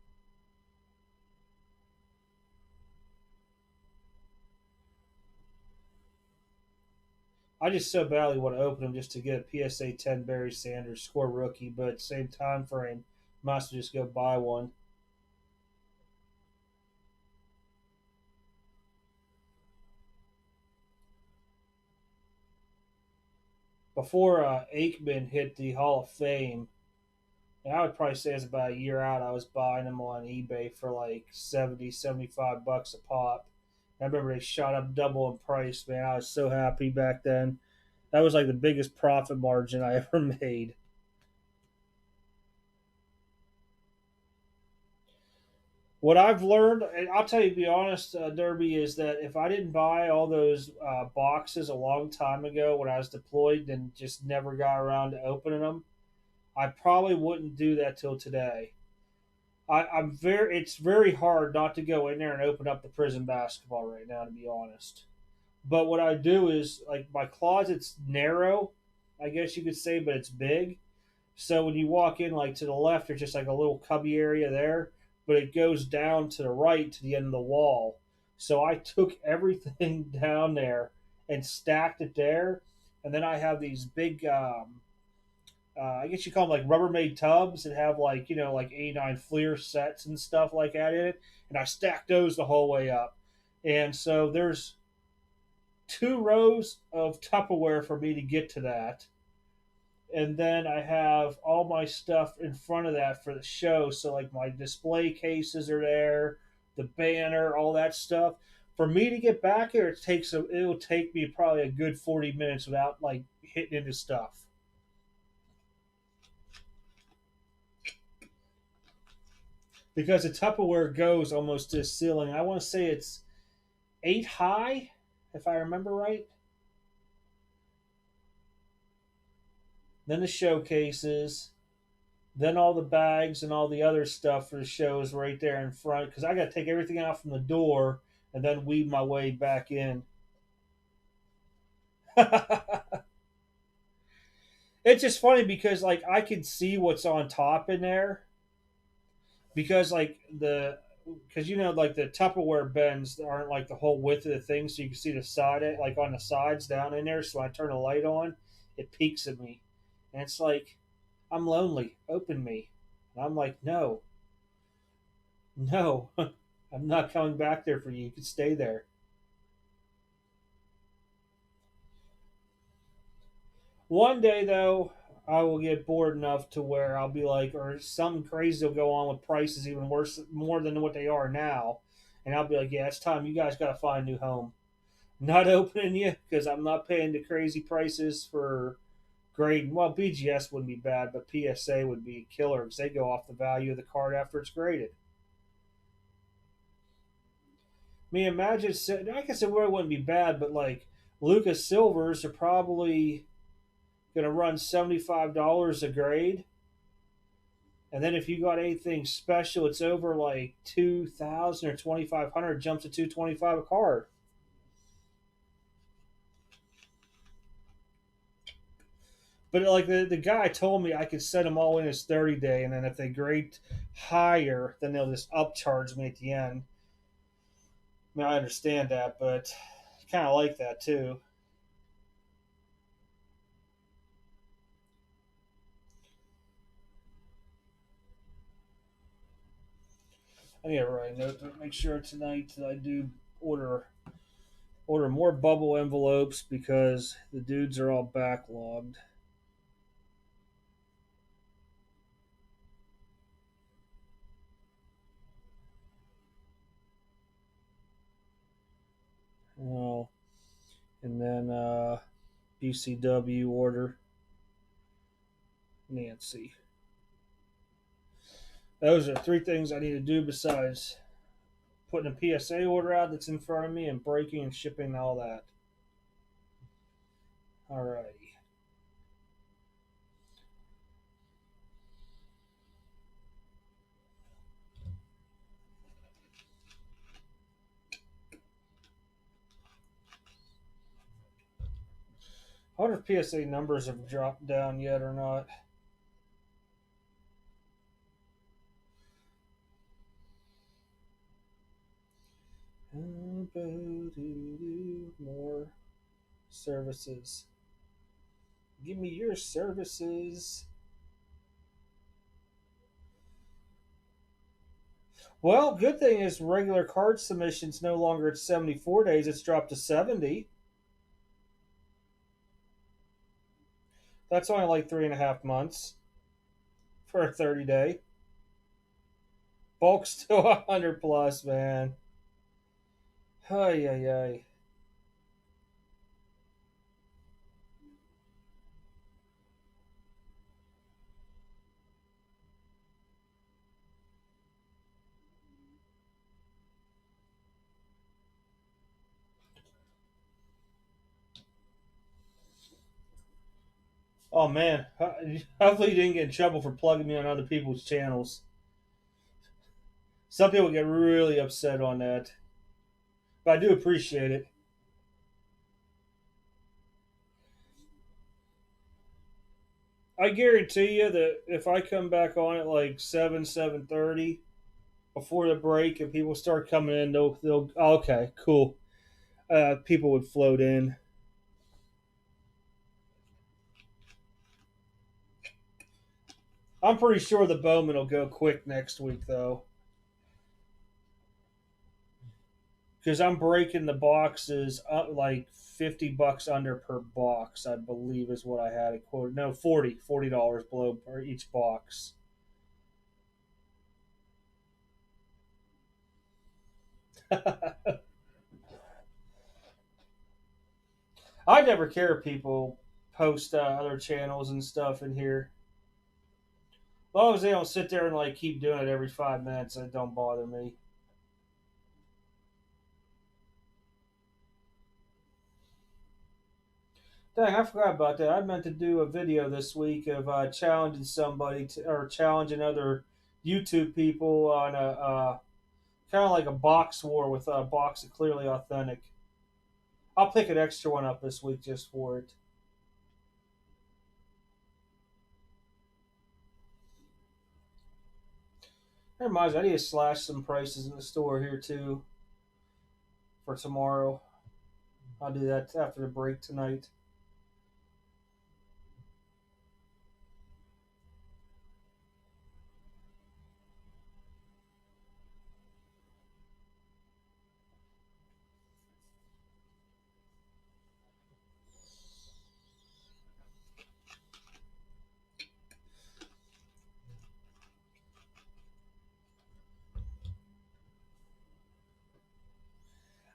I just so badly want to open them just to get a PSA 10 Barry Sanders score rookie, but at the same time frame, must just go buy one. Before Aikman hit the Hall of Fame, and I would probably say it's about a year out, I was buying them on eBay for like 70, 75 bucks a pop. I remember they shot up double in price, man. I was so happy back then. That was like the biggest profit margin I ever made. What I've learned, and I'll tell you, to be honest, Derby, is that if I didn't buy all those boxes a long time ago when I was deployed and just never got around to opening them, I probably wouldn't do that till today. I'm very. It's very hard not to go in there and open up the prison basketball right now, to be honest. But what I do is like my closet's narrow, I guess you could say, but it's big. So when you walk in, like to the left, there's just like a little cubby area there, but it goes down to the right to the end of the wall. So I took everything down there and stacked it there, and then I have these big, I guess you call them like Rubbermaid tubs that have like like 89 Fleer sets and stuff like that in it, and I stacked those the whole way up. And so there's 2 rows of Tupperware for me to get to that, and then I have all my stuff in front of that for the show. So like my display cases are there, the banner, all that stuff. For me to get back here, it'll take me probably a good 40 minutes without like hitting into stuff because the Tupperware goes almost to the ceiling. I want to say it's 8 high, if I remember right. Then the showcases, then all the bags and all the other stuff for the shows right there in front because I got to take everything out from the door and then weave my way back in. It's just funny because like I can see what's on top in there because like the because like the Tupperware bins aren't like the whole width of the thing, so you can see the side like on the sides down in there. So when I turn the light on, it peeks at me, and it's like I'm lonely. Open me, and I'm like no, no, I'm not coming back there for you. You can stay there. One day though, I will get bored enough to where I'll be like, or something crazy will go on with prices even worse, more than what they are now, and I'll be like, yeah, it's time. You guys got to find a new home. Not opening you because I'm not paying the crazy prices for grading. Well, BGS wouldn't be bad, but PSA would be a killer because they go off the value of the card after it's graded. I mean, imagine, like I said, well, it wouldn't be bad, but like Lucas Silvers are probably going to run $75 a grade. And then if you got anything special, it's over like 2,000 or 2,500, jumps to 225 a card. But like the guy told me I could set them all in as 30 day, and then if they grade higher, then they'll just upcharge me at the end. I mean, I understand that, but kind of like that too. I need to write a note to make sure tonight that I do order more bubble envelopes because the dudes are all backlogged. Oh, and then BCW order Nancy. Those are 3 things I need to do besides putting a PSA order out that's in front of me and breaking and shipping and all that. Alrighty. I wonder if PSA numbers have dropped down yet or not. More services. Give me your services. Well, good thing is regular card submissions no longer at 74 days. It's dropped to 70. That's only like 3.5 months for a 30 day. Bulk still 100 plus, man. Ay, ay, ay. Oh man, hopefully you didn't get in trouble for plugging me on other people's channels. Some people get really upset on that, but I do appreciate it. I guarantee you that if I come back on at like 7:30 before the break, and people start coming in, they'll okay, cool. People would float in. I'm pretty sure the Bowman will go quick next week though, because I'm breaking the boxes up like $50 under per box. I believe is what I had it quoted. No, $40 below per each box. I never care if people post other channels and stuff in here. As long as they don't sit there and like keep doing it every 5 minutes, it don't bother me. Dang, I forgot about that. I meant to do a video this week of challenging somebody to, or challenging other YouTube people on a kind of like a box war with a box of Clearly Authentic. I'll pick an extra one up this week just for it. That reminds me, I need to slash some prices in the store here too for tomorrow. I'll do that after the break tonight.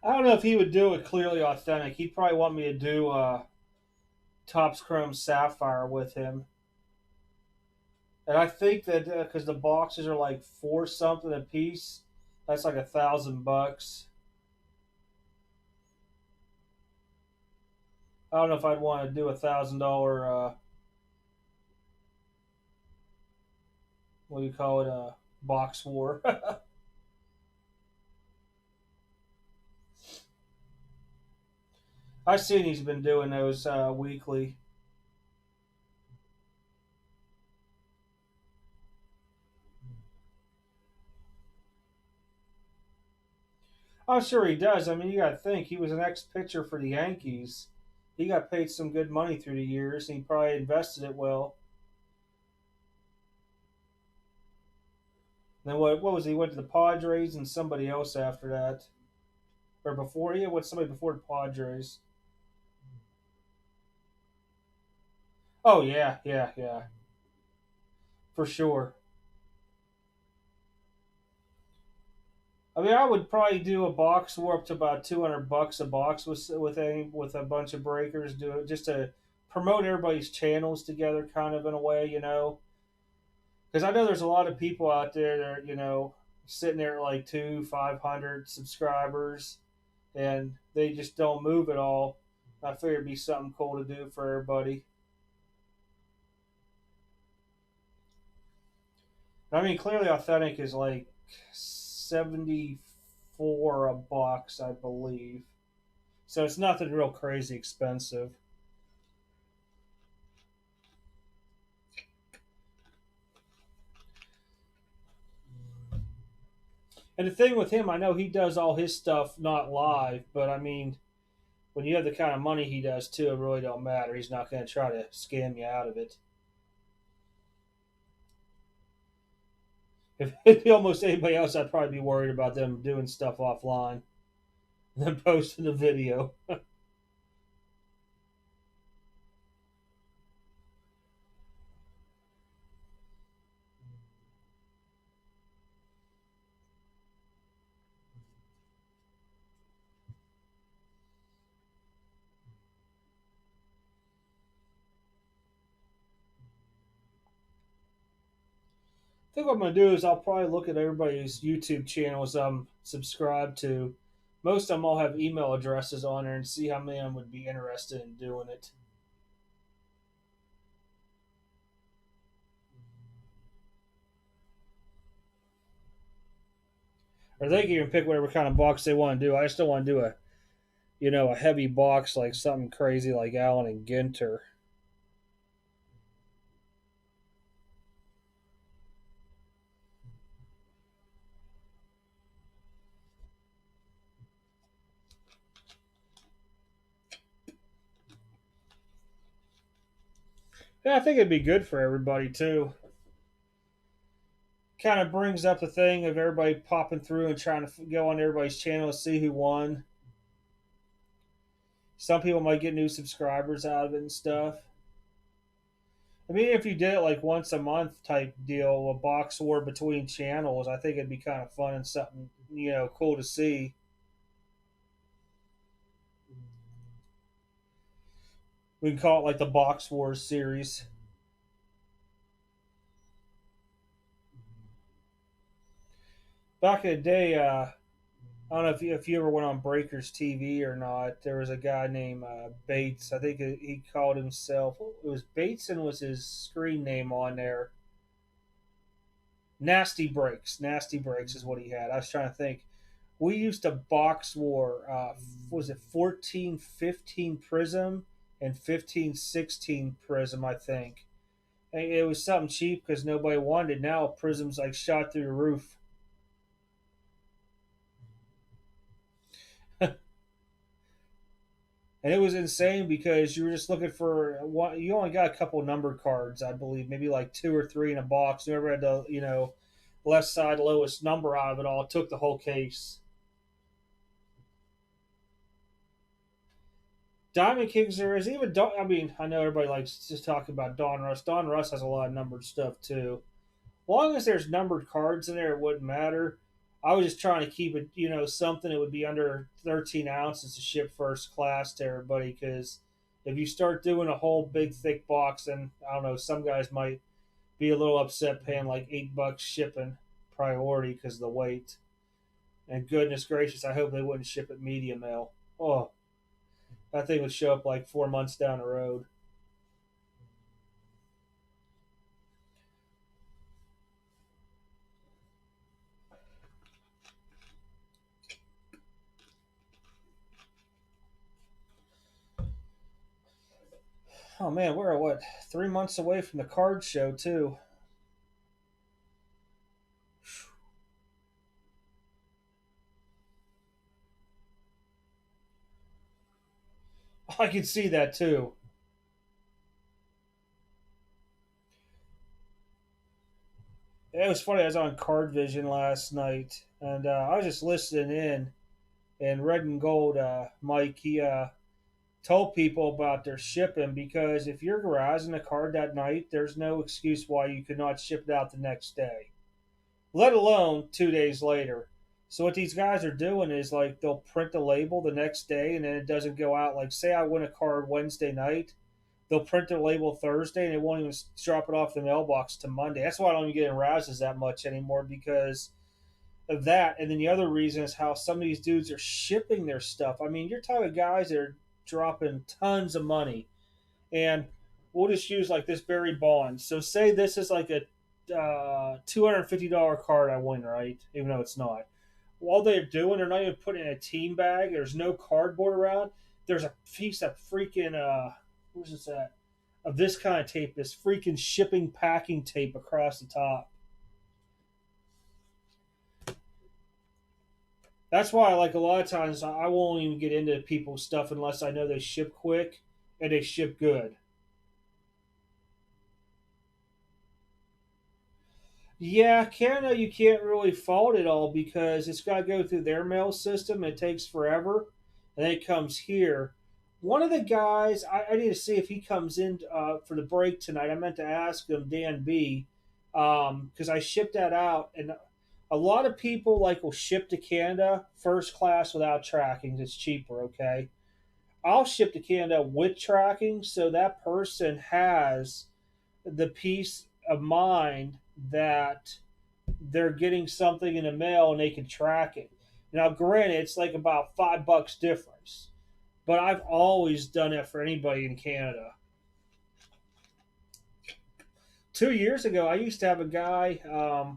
I don't know if he would do it Clearly Authentic. He'd probably want me to do Topps Chrome Sapphire with him. And I think that because the boxes are like four something a piece, that's like $1,000. I don't know if I'd want to do $1,000. What do you call it? Box war. I've seen he's been doing those weekly. I'm sure he does. I mean, you got to think he was an ex-pitcher for the Yankees. He got paid some good money through the years, and he probably invested it well. Then what was he? Went to the Padres and somebody else after that, or before he went somebody before the Padres. Oh yeah, yeah, yeah, for sure. I mean, I would probably do a box war up to about $200 a box with a bunch of breakers. Do it just to promote everybody's channels together, kind of in a way, Because I know there's a lot of people out there that are, sitting there at like 500 subscribers, and they just don't move at all. I figured it'd be something cool to do for everybody. I mean, Clearly Authentic is like 74 a box, I believe. So it's nothing real crazy expensive. And the thing with him, I know he does all his stuff not live, but I mean, when you have the kind of money he does too, it really don't matter. He's not going to try to scam you out of it. If it'd be almost anybody else, I'd probably be worried about them doing stuff offline than posting a video. I think what I'm going to do is I'll probably look at everybody's YouTube channels I'm subscribed to. Most of them all have email addresses on there and see how many of them would be interested in doing it. or they can even pick whatever kind of box they want to do. I just don't want to do a heavy box like something crazy like Allen and Ginter. Yeah, I think it'd be good for everybody too. Kind of brings up the thing of everybody popping through and trying to go on everybody's channel to see who won. Some people might get new subscribers out of it and stuff. I mean, if you did it like once a month type deal, a box war between channels, I think it'd be kind of fun and something cool to see. We can call it like the Box Wars series. Back in the day, I don't know if you ever went on Breakers TV or not. There was a guy named Bates. I think he called himself. It was Bateson was his screen name on there. Nasty Breaks. Nasty Breaks is what he had. I was trying to think. We used to box war. Was it 14-15 Prism and 15-16 Prism? I think it was something cheap because nobody wanted it. Now Prism's like shot through the roof. And it was insane because you were just looking for one. You only got a couple numbered cards, I believe, maybe like two or three in a box. Whoever had the left side lowest number out of it all took the whole case. Diamond Kings there is even. I mean, I know everybody likes to talk about Don Russ. Don Russ has a lot of numbered stuff too. As long as there's numbered cards in there, it wouldn't matter. I was just trying to keep it, something that would be under 13 ounces to ship first class to everybody. Because if you start doing a whole big thick box, then I don't know, some guys might be a little upset paying like $8 shipping priority because of the weight. And goodness gracious, I hope they wouldn't ship it medium mail. Oh, that thing would show up like 4 months down the road. Oh man, we're what 3 months away from the card show too. I can see that too. It was funny. I was on Card Vision last night, and I was just listening in. And Red and Gold, Mike, he told people about their shipping because if you're garaging a card that night, there's no excuse why you could not ship it out the next day, let alone 2 days later. So what these guys are doing is like they'll print the label the next day, and then it doesn't go out. Like say I win a card Wednesday night, they'll print the label Thursday, and they won't even drop it off the mailbox to Monday. That's why I don't even get in Razes that much anymore because of that. And then the other reason is how some of these dudes are shipping their stuff. I mean, you're talking guys that are dropping tons of money, and we'll just use like this Barry Bonds. So say this is like a $250 card I win, right? Even though it's not. All they're doing, they're not even putting it in a team bag. There's no cardboard around. There's a piece of freaking where's this at? Of this kind of tape, this freaking shipping packing tape across the top. That's why, like a lot of times, I won't even get into people's stuff unless I know they ship quick and they ship good. Yeah, Canada, you can't really fault it all because it's got to go through their mail system. It takes forever, and then it comes here. One of the guys, I need to see if he comes in for the break tonight. I meant to ask him, Dan B, because I shipped that out, and a lot of people like will ship to Canada first class without tracking. It's cheaper, okay? I'll ship to Canada with tracking, so that person has the peace of mind that they're getting something in the mail and they can track it. Now, granted, it's like about $5 difference, but I've always done it for anybody in Canada. 2 years ago, I used to have a guy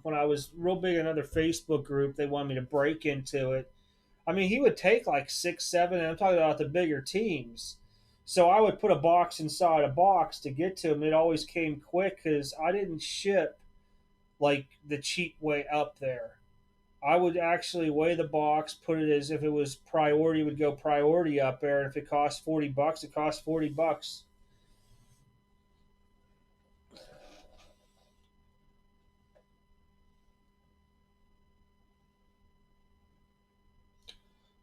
when I was real big in another Facebook group. They wanted me to break into it. I mean, he would take like six, seven, and I'm talking about the bigger teams. So I would put a box inside a box to get to him. It always came quick because I didn't ship like the cheap way up there. I would actually weigh the box, put it as if it was priority, would go priority up there, and if it costs $40, it costs $40.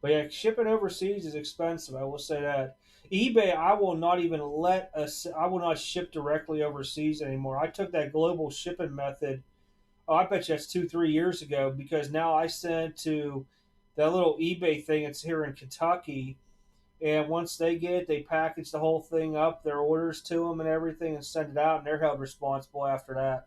But yeah, shipping overseas is expensive. I will say that. eBay, I will not even let us. I will not ship directly overseas anymore. I took that global shipping method. Oh, I bet you that's 2, 3 years ago because now I send to that little eBay thing. It's here in Kentucky, and once they get it, they package the whole thing up, their orders to them and everything, and send it out, and they're held responsible after that.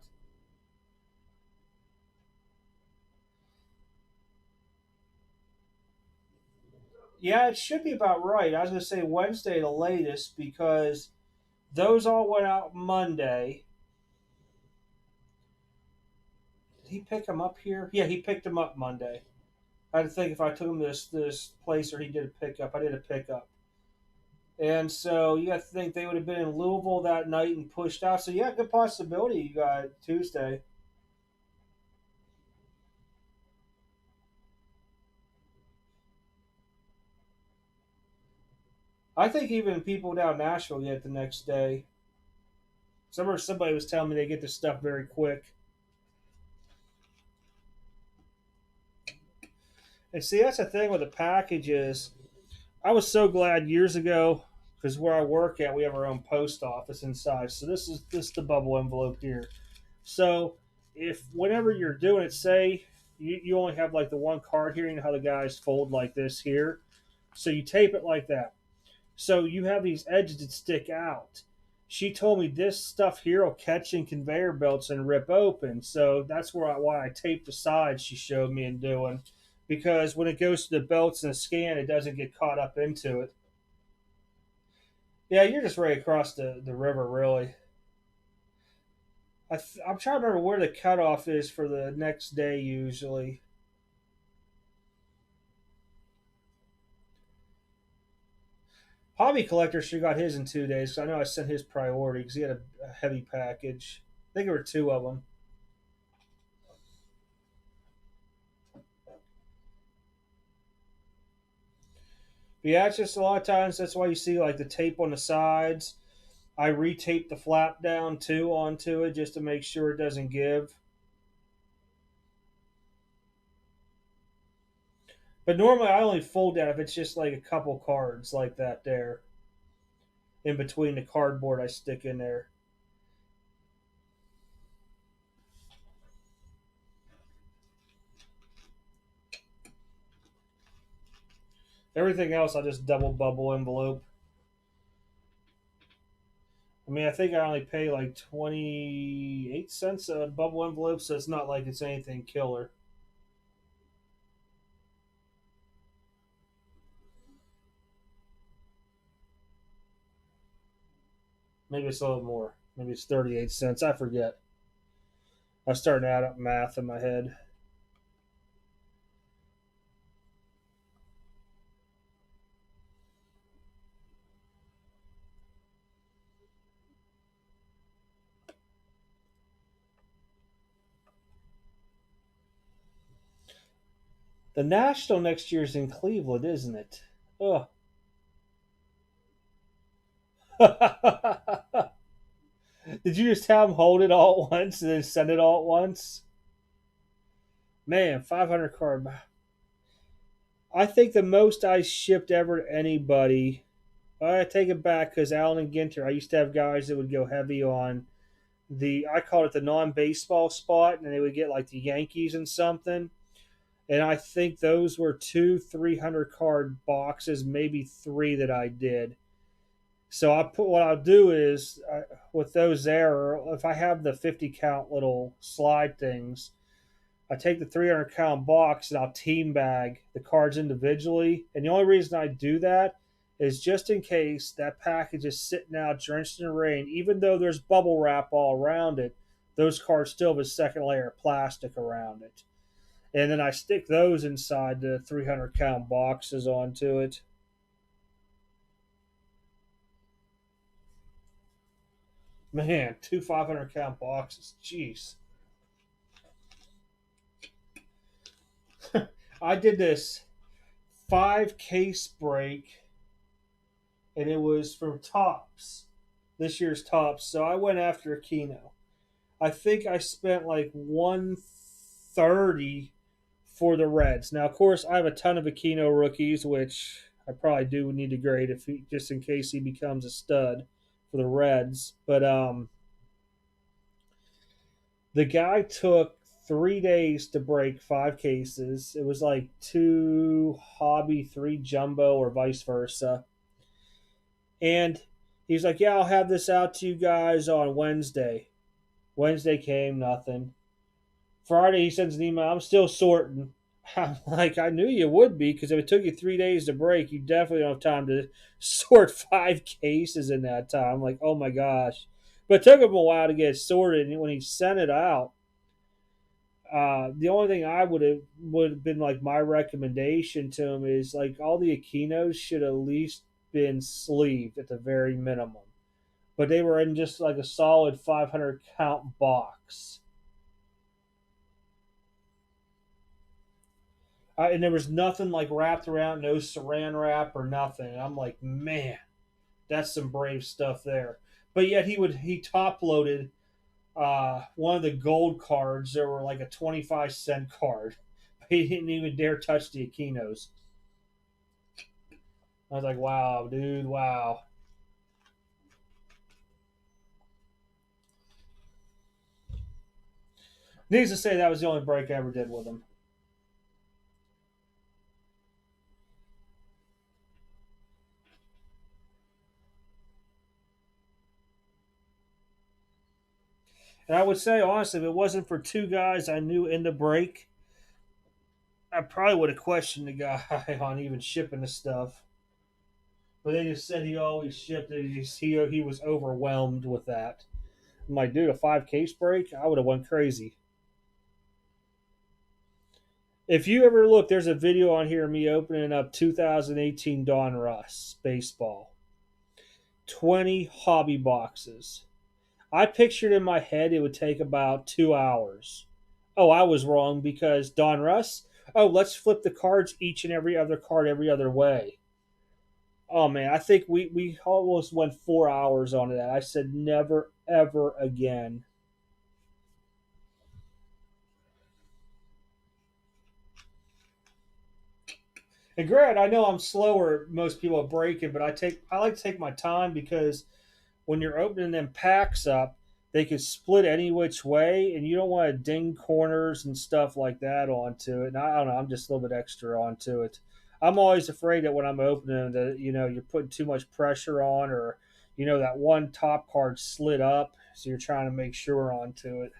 Yeah, it should be about right. I was going to say Wednesday the latest because those all went out Monday. Did he pick them up here? Yeah, he picked them up Monday. I had to think if I took him to this place or he did a pickup. I did a pickup. And so you got to think they would have been in Louisville that night and pushed out. So yeah, good possibility you got Tuesday. I think even people down in Nashville get it the next day. Somebody was telling me they get this stuff very quick. And see, that's the thing with the packages. I was so glad years ago because where I work at, we have our own post office inside. So this is the bubble envelope here. So if whenever you're doing it, say you only have like the one card here, you know how the guys fold like this here. So you tape it like that. So you have these edges that stick out. She told me this stuff here will catch in conveyor belts and rip open. So that's why I taped the sides she showed me and doing. Because when it goes to the belts and the scan, it doesn't get caught up into it. Yeah, you're just right across the river, really. I'm trying to remember where the cutoff is for the next day usually. Hobby collector should have got his in 2 days. 'Cause I know I sent his priority because he had a heavy package. I think there were two of them. But yeah, it's just a lot of times that's why you see like the tape on the sides. I retape the flap down too onto it just to make sure it doesn't give. But normally I only fold that if it's just like a couple cards like that there in between the cardboard I stick in there. Everything else I just double bubble envelope. I mean, I think I only pay like 28 cents a bubble envelope, so it's not like it's anything killer. Maybe it's a little more. Maybe it's 38 cents. I forget. I was starting to add up math in my head. The National next year is in Cleveland, isn't it? Oh. Did you just have them hold it all at once and then send it all at once? Man, 500 card. I think the most I shipped ever to anybody. I take it back because Allen and Ginter. I used to have guys that would go heavy on I called it the non-baseball spot, and they would get like the Yankees and something. And I think those were two 300 card boxes, maybe three that I did. So what I'll do is with those there, if I have the 50 count little slide things, I take the 300 count box and I'll team bag the cards individually. And the only reason I do that is just in case that package is sitting out drenched in rain, even though there's bubble wrap all around it. those cards still have a second layer of plastic around it. And then I stick those inside the 300 count boxes onto it. Man, two 500 count boxes. Jeez. I did this 5 case break, and it was from Tops, this year's Tops. So I went after a Keno. I think I spent like 130 for the Reds. Now, of course, I have a ton of Aquino rookies, which I probably do need to grade if he, just in case he becomes a stud for the Reds. But the guy took 3 days to break 5 cases. It was like 2 hobby, 3 jumbo, or vice versa. And he's like, "Yeah, I'll have this out to you guys on Wednesday." Wednesday came, nothing. Friday, he sends an email, "I'm still sorting." I'm like, I knew you would be, because if it took you 3 days to break, you definitely don't have time to sort 5 cases in that time. I'm like, oh my gosh. But it took him a while to get it sorted. And when he sent it out, the only thing I would have been like my recommendation to him is like all the Aquinos should at least been sleeved at the very minimum. But they were in just like a solid 500 count box. And there was nothing like wrapped around, no saran wrap or nothing. And I'm like, man, that's some brave stuff there. But yet he top loaded one of the gold cards. There were like a 25-cent card. He didn't even dare touch the Aquinos. I was like, wow, dude, wow. Needless to say, that was the only break I ever did with him. And I would say, honestly, if it wasn't for 2 guys I knew in the break, I probably would have questioned the guy on even shipping the stuff. But they just said he always shipped it. He was overwhelmed with that. I'm like, dude, a 5 case break? I would have went crazy. If you ever look, there's a video on here of me opening up 2018 Don Russ baseball. 20 hobby boxes. I pictured in my head it would take about 2 hours. Oh, I was wrong, because Don Russ, oh, let's flip the cards each and every other card every other way. Oh man, I think we almost went 4 hours on that. I said never ever again. And granted, I know I'm slower than most people at breaking, but I like to take my time, because when you're opening them packs up, they could split any which way, and you don't want to ding corners and stuff like that onto it. And I don't know, I'm just a little bit extra onto it. I'm always afraid that when I'm opening that you're putting too much pressure on, or that one top card slid up, so you're trying to make sure onto it.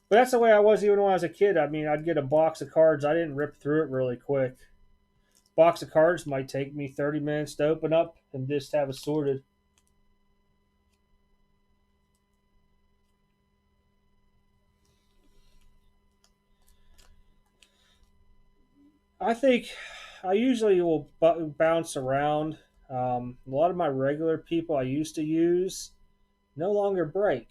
But that's the way I was even when I was a kid. I mean, I'd get a box of cards. I didn't rip through it really quick. Box of cards might take me 30 minutes to open up and just have it sorted. I think I usually will bounce around. A lot of my regular people I used to use no longer break.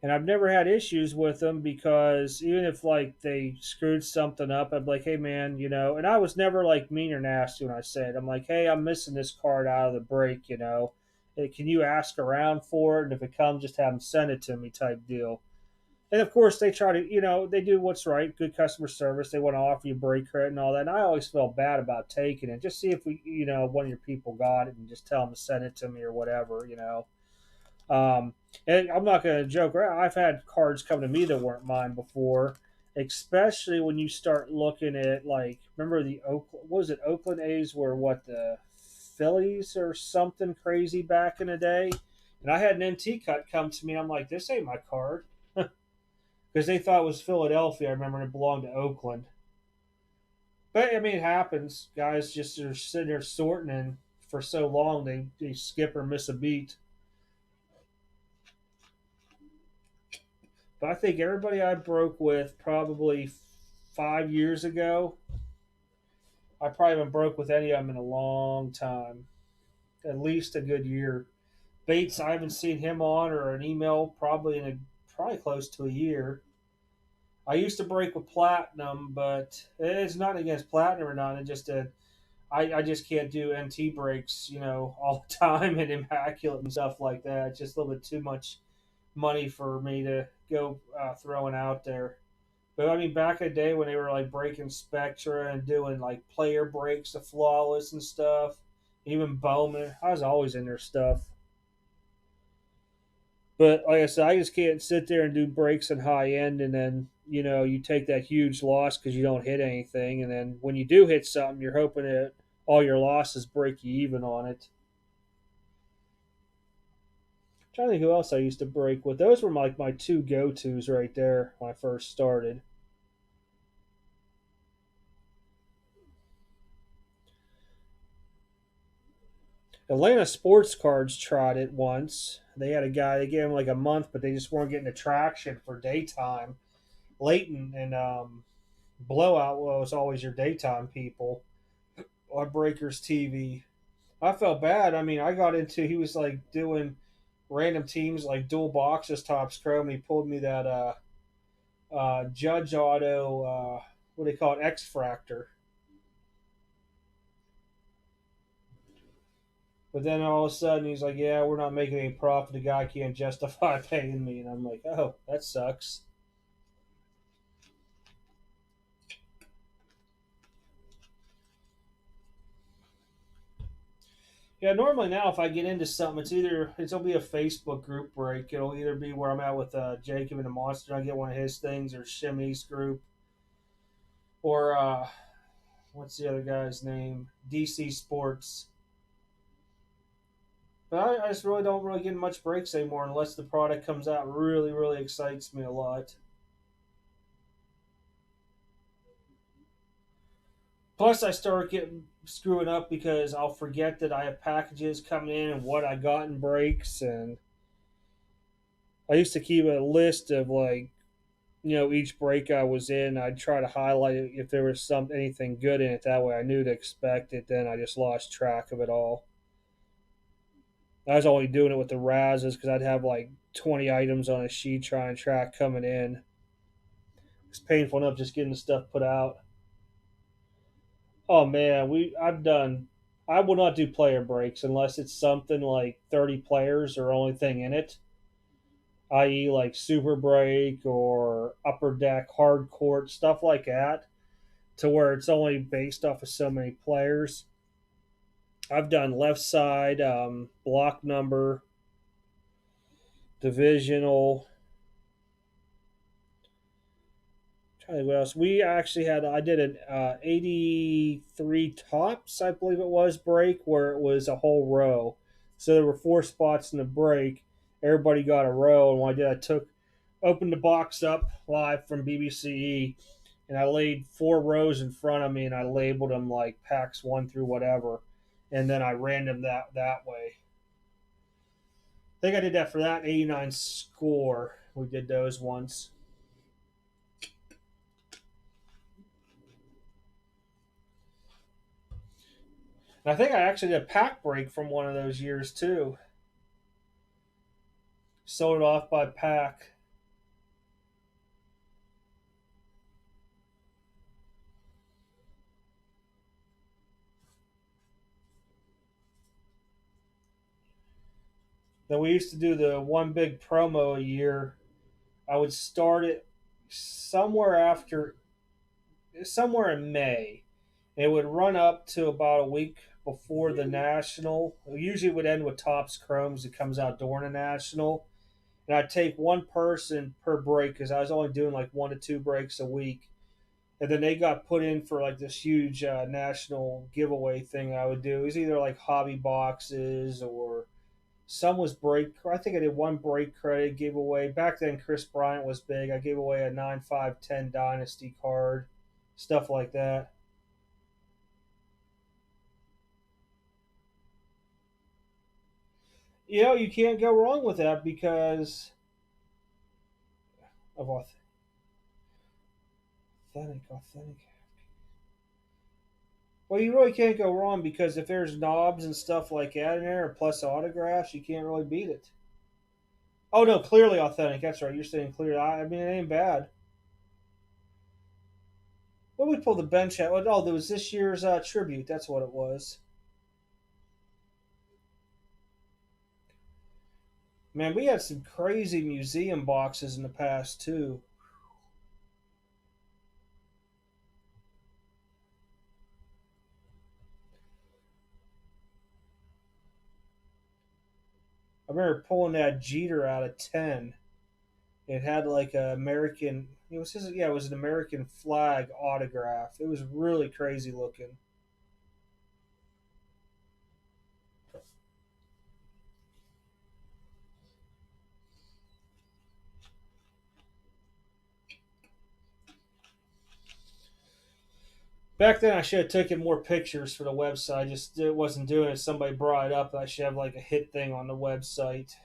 And I've never had issues with them, because even if like they screwed something up, I'd be like, hey man, and I was never like mean or nasty when I said, I'm like, hey, I'm missing this card out of the break, Hey, can you ask around for it? And if it comes, just have them send it to me, type deal. And of course, they try to, they do what's right, good customer service. They want to offer you break credit and all that. And I always felt bad about taking it. Just see if one of your people got it, and just tell them to send it to me or whatever. And I'm not going to joke around. I've had cards come to me that weren't mine before, especially when you start looking at, like, remember the Oakland, what was it, Oakland A's were what, the Phillies or something crazy back in the day? And I had an NT cut come to me. I'm like, this ain't my card. Because they thought it was Philadelphia. I remember it belonged to Oakland. But I mean, it happens. Guys just are sitting there sorting, and for so long they skip or miss a beat. But I think everybody I broke with probably 5 years ago, I probably haven't broke with any of them in a long time, at least a good year. Bates, I haven't seen him on or an email probably close to a year. I used to break with Platinum, but it's not against Platinum or not. It just I just can't do NT breaks, all the time and immaculate and stuff like that. It's just a little bit too much money for me to go throwing out there. But I mean, back in the day when they were like breaking Spectra and doing like player breaks to flawless and stuff, even Bowman, I was always in their stuff. But like I said, I just can't sit there and do breaks in high end and then you take that huge loss because you don't hit anything, and then when you do hit something, you're hoping that all your losses break you even on it. I'm trying to think who else I used to break with. Those were like my two go tos right there when I first started. Atlanta Sports Cards tried it once. They had a guy. They gave him like a month, but they just weren't getting the traction for daytime. Leighton and Blowout was always your daytime people on Breakers TV. I felt bad. I mean, I got into. He was like doing random teams like dual boxes, tops chrome. And he pulled me that Judge Auto. What do they call it? X Fractor. But then all of a sudden he's like, "Yeah, we're not making any profit. The guy can't justify paying me." And I'm like, "Oh, that sucks." Yeah, normally now if I get into something, it'll be a Facebook group break. It'll either be where I'm at with Jacob and the Monster, and I get one of his things, or Shimmy's group, or what's the other guy's name? DC Sports. But I just really don't really get much breaks anymore unless the product comes out really, really excites me a lot. Plus, I start getting screwing up because I'll forget that I have packages coming in and what I got in breaks. And I used to keep a list of like, each break I was in. I'd try to highlight it if there was anything good in it. That way I knew to expect it. Then I just lost track of it all. I was only doing it with the Razzes because I'd have like 20 items on a sheet trying to track coming in. It's painful enough just getting the stuff put out. Oh man, I've done. I will not do player breaks unless it's something like 30 players or only thing in it, i.e., like Super Break or Upper Deck, Hard Court, stuff like that, to where it's only based off of so many players. I've done left side, block number, divisional. Trying to think what else. We actually had. I did an 83 tops, I believe it was, break where it was a whole row. So there were four spots in the break. Everybody got a row, and what I did, opened the box up live from BBCE, and I laid four rows in front of me, and I labeled them like packs one through whatever, and then I ran them that way. I think I did that for that 89 score. We did those once. And I think I actually did a pack break from one of those years too. Sold it off by pack. Then we used to do the one big promo a year. I would start it somewhere after, somewhere in May. It would run up to about a week before the national. It usually would end with Tops Chromes. It comes out during the national. And I'd take one person per break because I was only doing like 1 to 2 breaks a week. And then they got put in for like this huge national giveaway thing I would do. It was either like hobby boxes or some was break. I think I did one break credit giveaway. Back then, Chris Bryant was big. I gave away a 9-5-10 Dynasty card, stuff like that. You can't go wrong with that because of authentic. Well, you really can't go wrong because if there's knobs and stuff like that in there, plus autographs, you can't really beat it. Oh no, clearly authentic. That's right. You're saying clear. I mean, it ain't bad. What did we pull the bench at? Oh, there was this year's tribute. That's what it was. Man, we had some crazy museum boxes in the past too. I remember pulling that Jeter out of 10. It had like a American. It was his. Yeah, it was an American flag autograph. It was really crazy looking. Back then, I should have taken more pictures for the website. I just it wasn't doing it. Somebody brought it up. I should have like a hit thing on the website.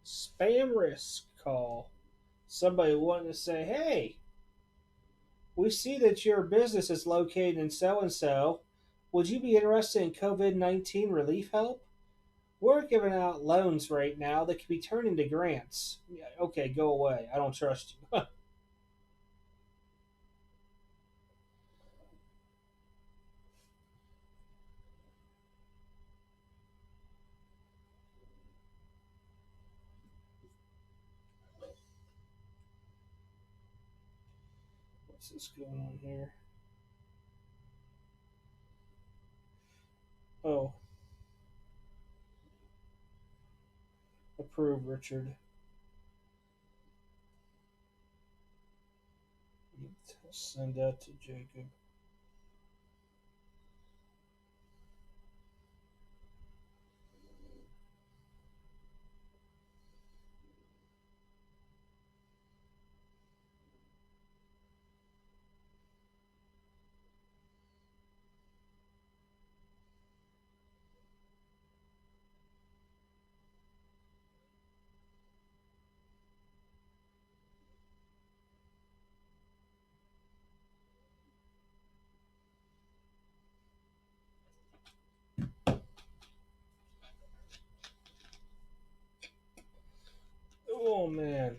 Spam risk call. Somebody wanting to say, "Hey, we see that your business is located in so and so. Would you be interested in COVID-19 relief help? We're giving out loans right now that can be turned into grants." Yeah, okay, go away. I don't trust you. What's this going on here? Oh, approve, Richard. Send that to Jacob. Oh man.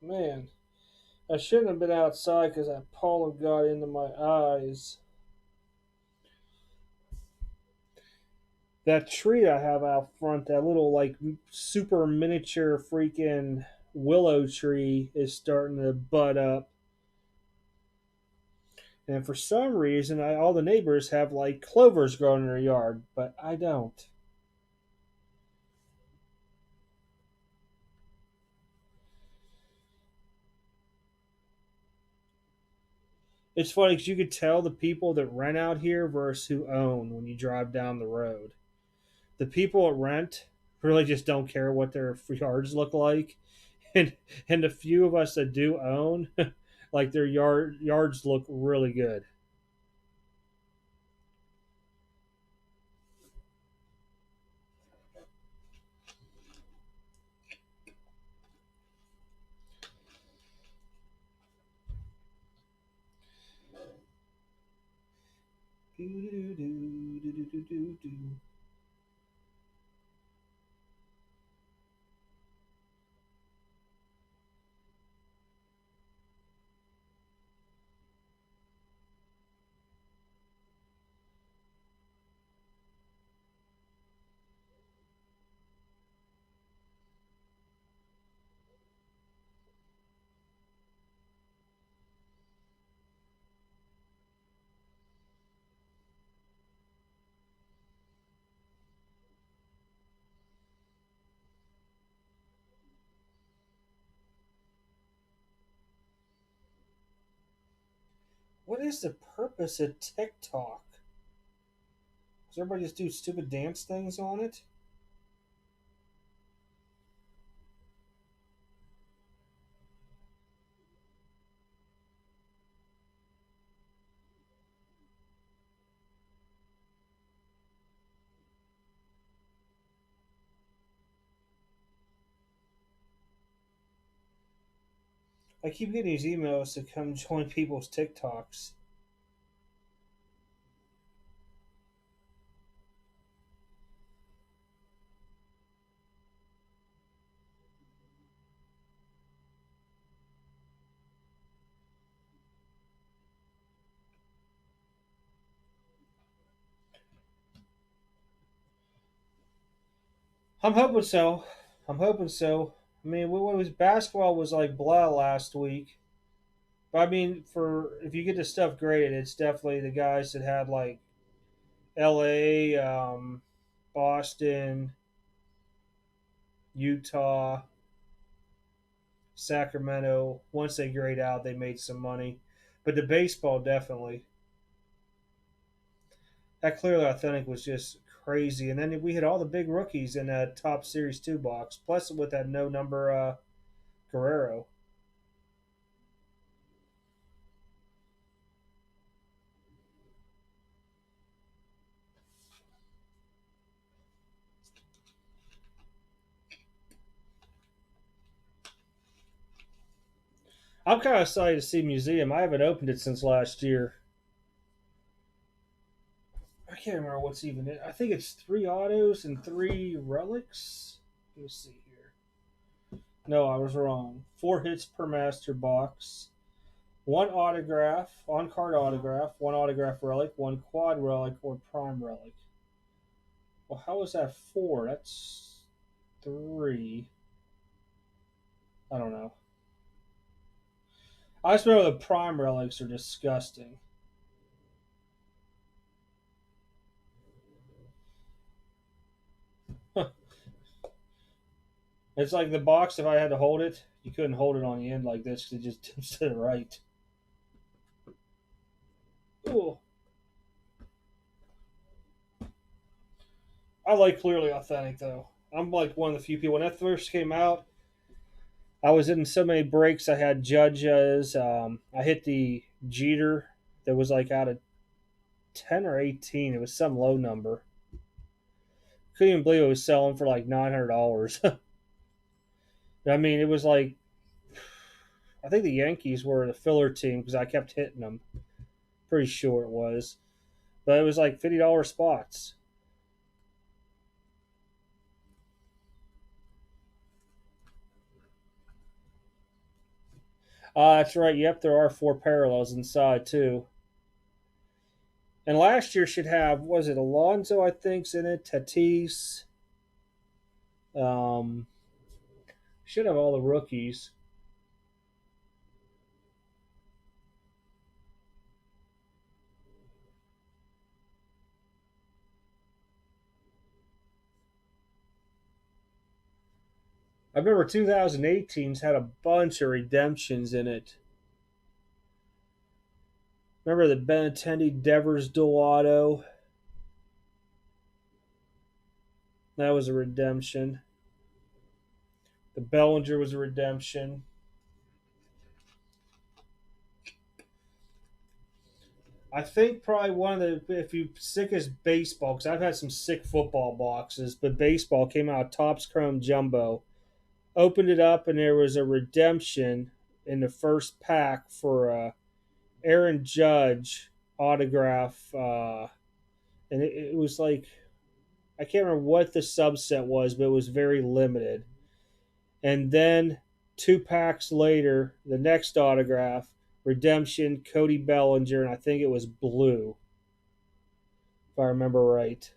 Man, I shouldn't have been outside because that pollen got into my eyes. That tree I have out front, that little like super miniature freaking willow tree, is starting to bud up. And for some reason, all the neighbors have like clovers growing in their yard, but I don't. It's funny because you could tell the people that rent out here versus who own when you drive down the road. The people that rent really just don't care what their yards look like, and the few of us that do own, like their yards look really good. What is the purpose of TikTok? Does everybody just do stupid dance things on it? I keep getting these emails to come join people's TikToks. I'm hoping so. I'm hoping so. I mean, what was basketball was like blah last week. But I mean, for if you get the stuff graded, it's definitely the guys that had like L.A., Boston, Utah, Sacramento. Once they grade out, they made some money. But the baseball definitely. That clearly authentic was just crazy. And then we had all the big rookies in that top series two box, plus with that no number Guerrero. I'm kind of excited to see museum. I haven't opened it since last year. I can't remember what's even in. I think it's three autos and three relics. Let me see here. No, I was wrong. Four hits per master box. One autograph, on card autograph, one autograph relic, one quad relic, or prime relic. Well, how is that four? That's three. I don't know. I just remember the prime relics are disgusting. It's like the box, if I had to hold it, you couldn't hold it on the end like this because it just tips to the right. Ooh. I like Clearly Authentic, though. I'm like one of the few people. When that first came out, I was in so many breaks. I had judges. I hit the Jeter that was like out of 10 or 18. It was some low number. Couldn't even believe it was selling for like $900. I mean, it was like, I think the Yankees were the filler team because I kept hitting them. Pretty sure it was. But it was like $50 spots. That's right. Yep, there are four parallels inside too. And last year should have, was it Alonso? I think's in it. Tatis. Um, should have all the rookies. I remember 2018's had a bunch of redemptions in it. Remember the Benintendi Devers dual auto? That was a redemption. The Bellinger was a redemption. I think probably one of the, if you sick as baseball, because I've had some sick football boxes, but baseball came out Topps Chrome Jumbo. Opened it up and there was a redemption in the first pack for Aaron Judge autograph, and it was like, I can't remember what the subset was, but it was very limited. And then two packs later, the next autograph, redemption, Cody Bellinger, and I think it was blue, if I remember right.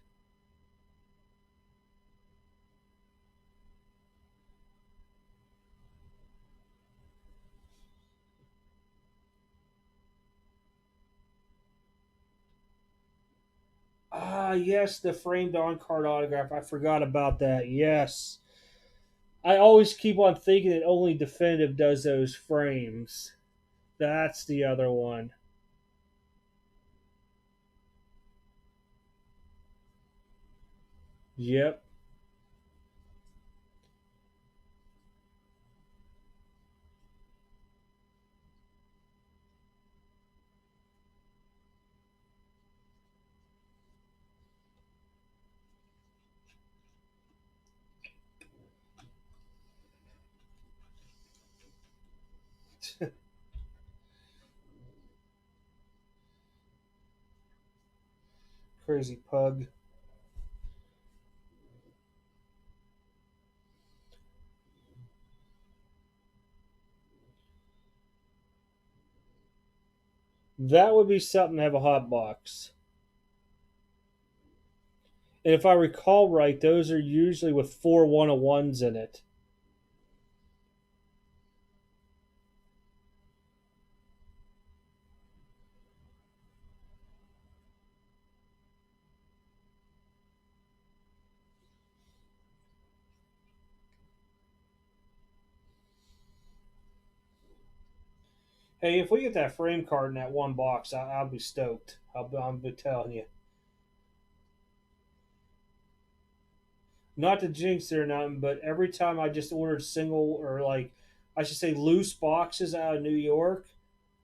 Ah, yes, the framed on card autograph. I forgot about that. Yes. I always keep on thinking that only Definitive does those frames. That's the other one. Yep. Crazy pug. That would be something to have a hot box. And if I recall right, those are usually with four one-on-ones in it. Hey, if we get that frame card in that one box, I'll be stoked. I'll be telling you. Not to jinx it or nothing, but every time I just ordered single or like, I should say loose boxes out of New York,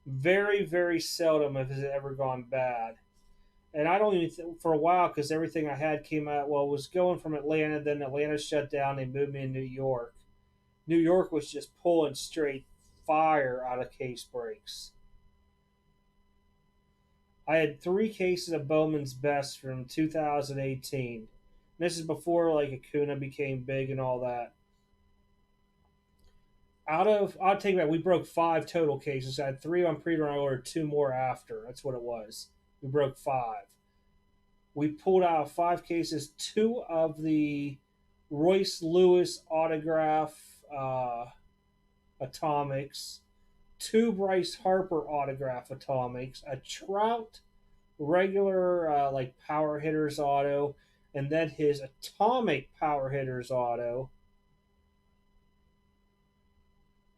very, very seldom has it ever gone bad. And I don't even for a while because everything I had came out. Well, it was going from Atlanta, then Atlanta shut down. They moved me to New York. New York was just pulling straight fire out of case breaks. I had three cases of Bowman's Best from 2018. This is before like Acuna became big and all that. I'll take that. We broke five total cases. I had three on pre-order. I ordered two more after. That's what it was. We broke five. We pulled out of five cases two of the Royce Lewis autograph atomics, two Bryce Harper autograph atomics, a Trout regular like power hitters auto, and then his atomic power hitters auto.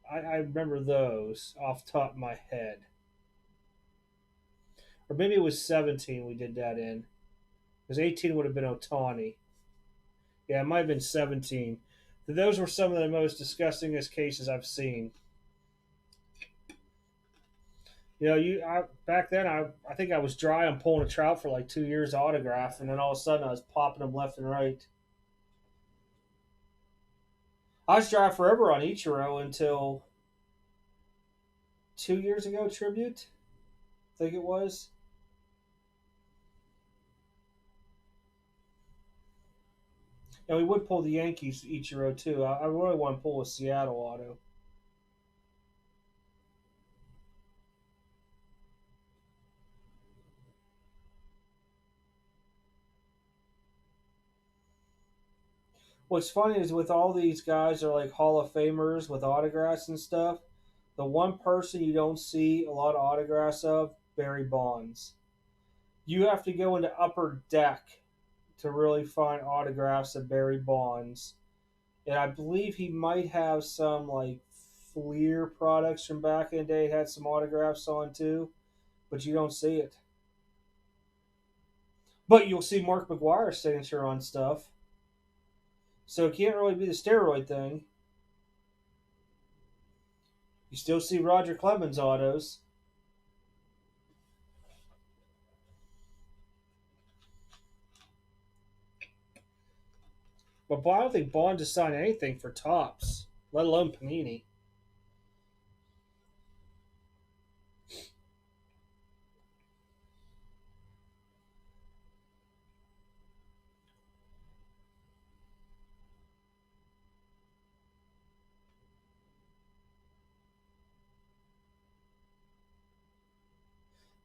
I remember those off the top of my head. Or maybe it was 17 we did that in. Because 18 would have been Otani. Yeah, it might have been 17. Those were some of the most disgustingest cases I've seen. You know, back then I think I was dry on pulling a Trout for like 2 years autograph, and then all of a sudden I was popping them left and right. I was dry forever on Ichiro until 2 years ago. Tribute, I think it was. And we would pull the Yankees Ichiro too. I really want to pull a Seattle auto. What's funny is with all these guys are like Hall of Famers with autographs and stuff. The one person you don't see a lot of autographs of, Barry Bonds. You have to go into Upper Deck to really find autographs of Barry Bonds. And I believe he might have some like Fleer products from back in the day had some autographs on too, but you don't see it. But you'll see Mark McGwire's signature on stuff. So it can't really be the steroid thing. You still see Roger Clemens autos. But I don't think Bond has signed anything for Tops, let alone Panini.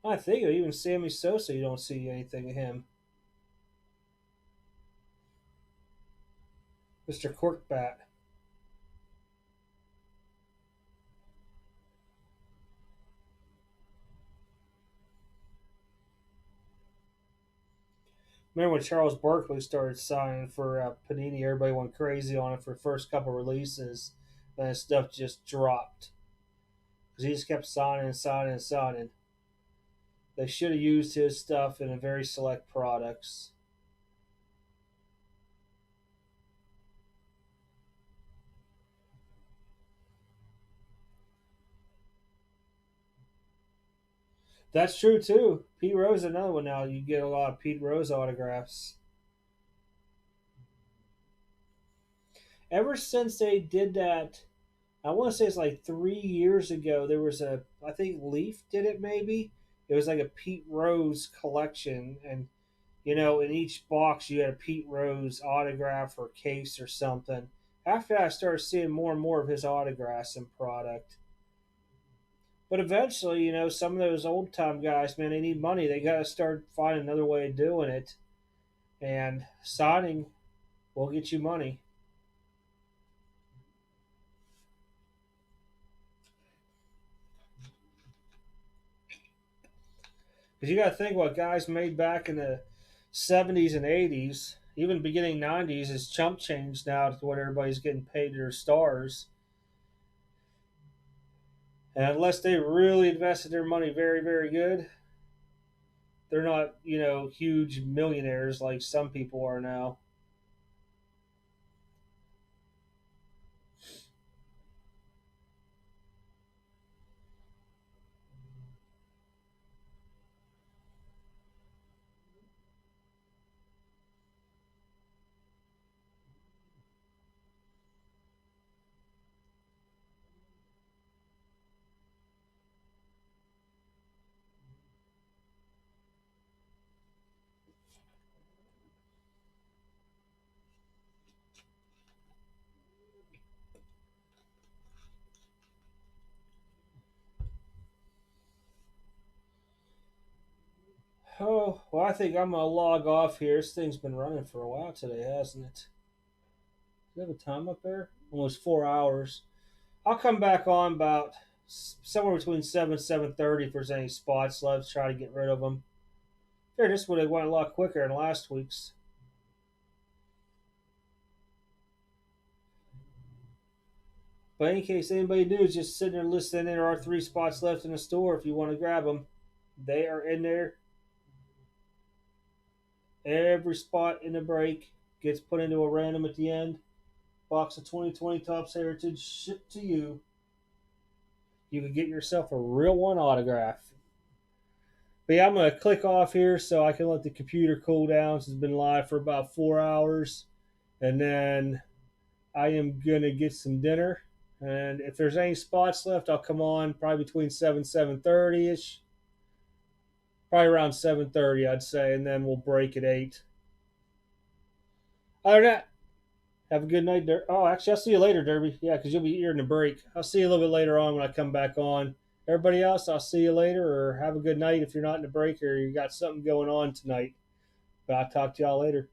I think even Sammy Sosa, you don't see anything of him. Mr. Corkbat. Remember when Charles Barkley started signing for Panini? Everybody went crazy on it for the first couple releases. Then his stuff just dropped because he just kept signing and signing and signing. They should have used his stuff in a very select products. That's true too. Pete Rose is another one now. You get a lot of Pete Rose autographs. Ever since they did that, I want to say it's like 3 years ago. There was I think Leaf did it maybe. It was like a Pete Rose collection, and in each box you had a Pete Rose autograph or case or something. After that, I started seeing more and more of his autographs in product. But eventually, some of those old time guys, man, they need money. They got to start finding another way of doing it. And signing will get you money. Because you got to think what guys made back in the 70s and 80s, even beginning 90s, is chump change now to what everybody's getting paid their stars. And unless they really invested their money very, very good, they're not, huge millionaires like some people are now. Oh, well, I think I'm going to log off here. This thing's been running for a while today, hasn't it? Do you have a time up there? Almost 4 hours. I'll come back on about somewhere between 7 and 7:30 if there's any spots left. Try to get rid of them. Here, this would have went a lot quicker than last week's. But in case anybody new is just sitting there listening, there are 3 spots left in the store if you want to grab them. They are in there. Every spot in the break gets put into a random at the end. Box of 2020 Topps Heritage shipped to you. You can get yourself a real one autograph. But yeah, I'm going to click off here so I can let the computer cool down. It's been live for about 4 hours. And then I am going to get some dinner. And if there's any spots left, I'll come on probably between 7:30 ish. Probably around 7:30, I'd say. And then we'll break at 8. Other than that, have a good night, Oh, actually, I'll see you later, Derby. Yeah, because you'll be here in the break. I'll see you a little bit later on when I come back on. Everybody else, I'll see you later, or have a good night if you're not in the break or you got something going on tonight. But I'll talk to y'all later.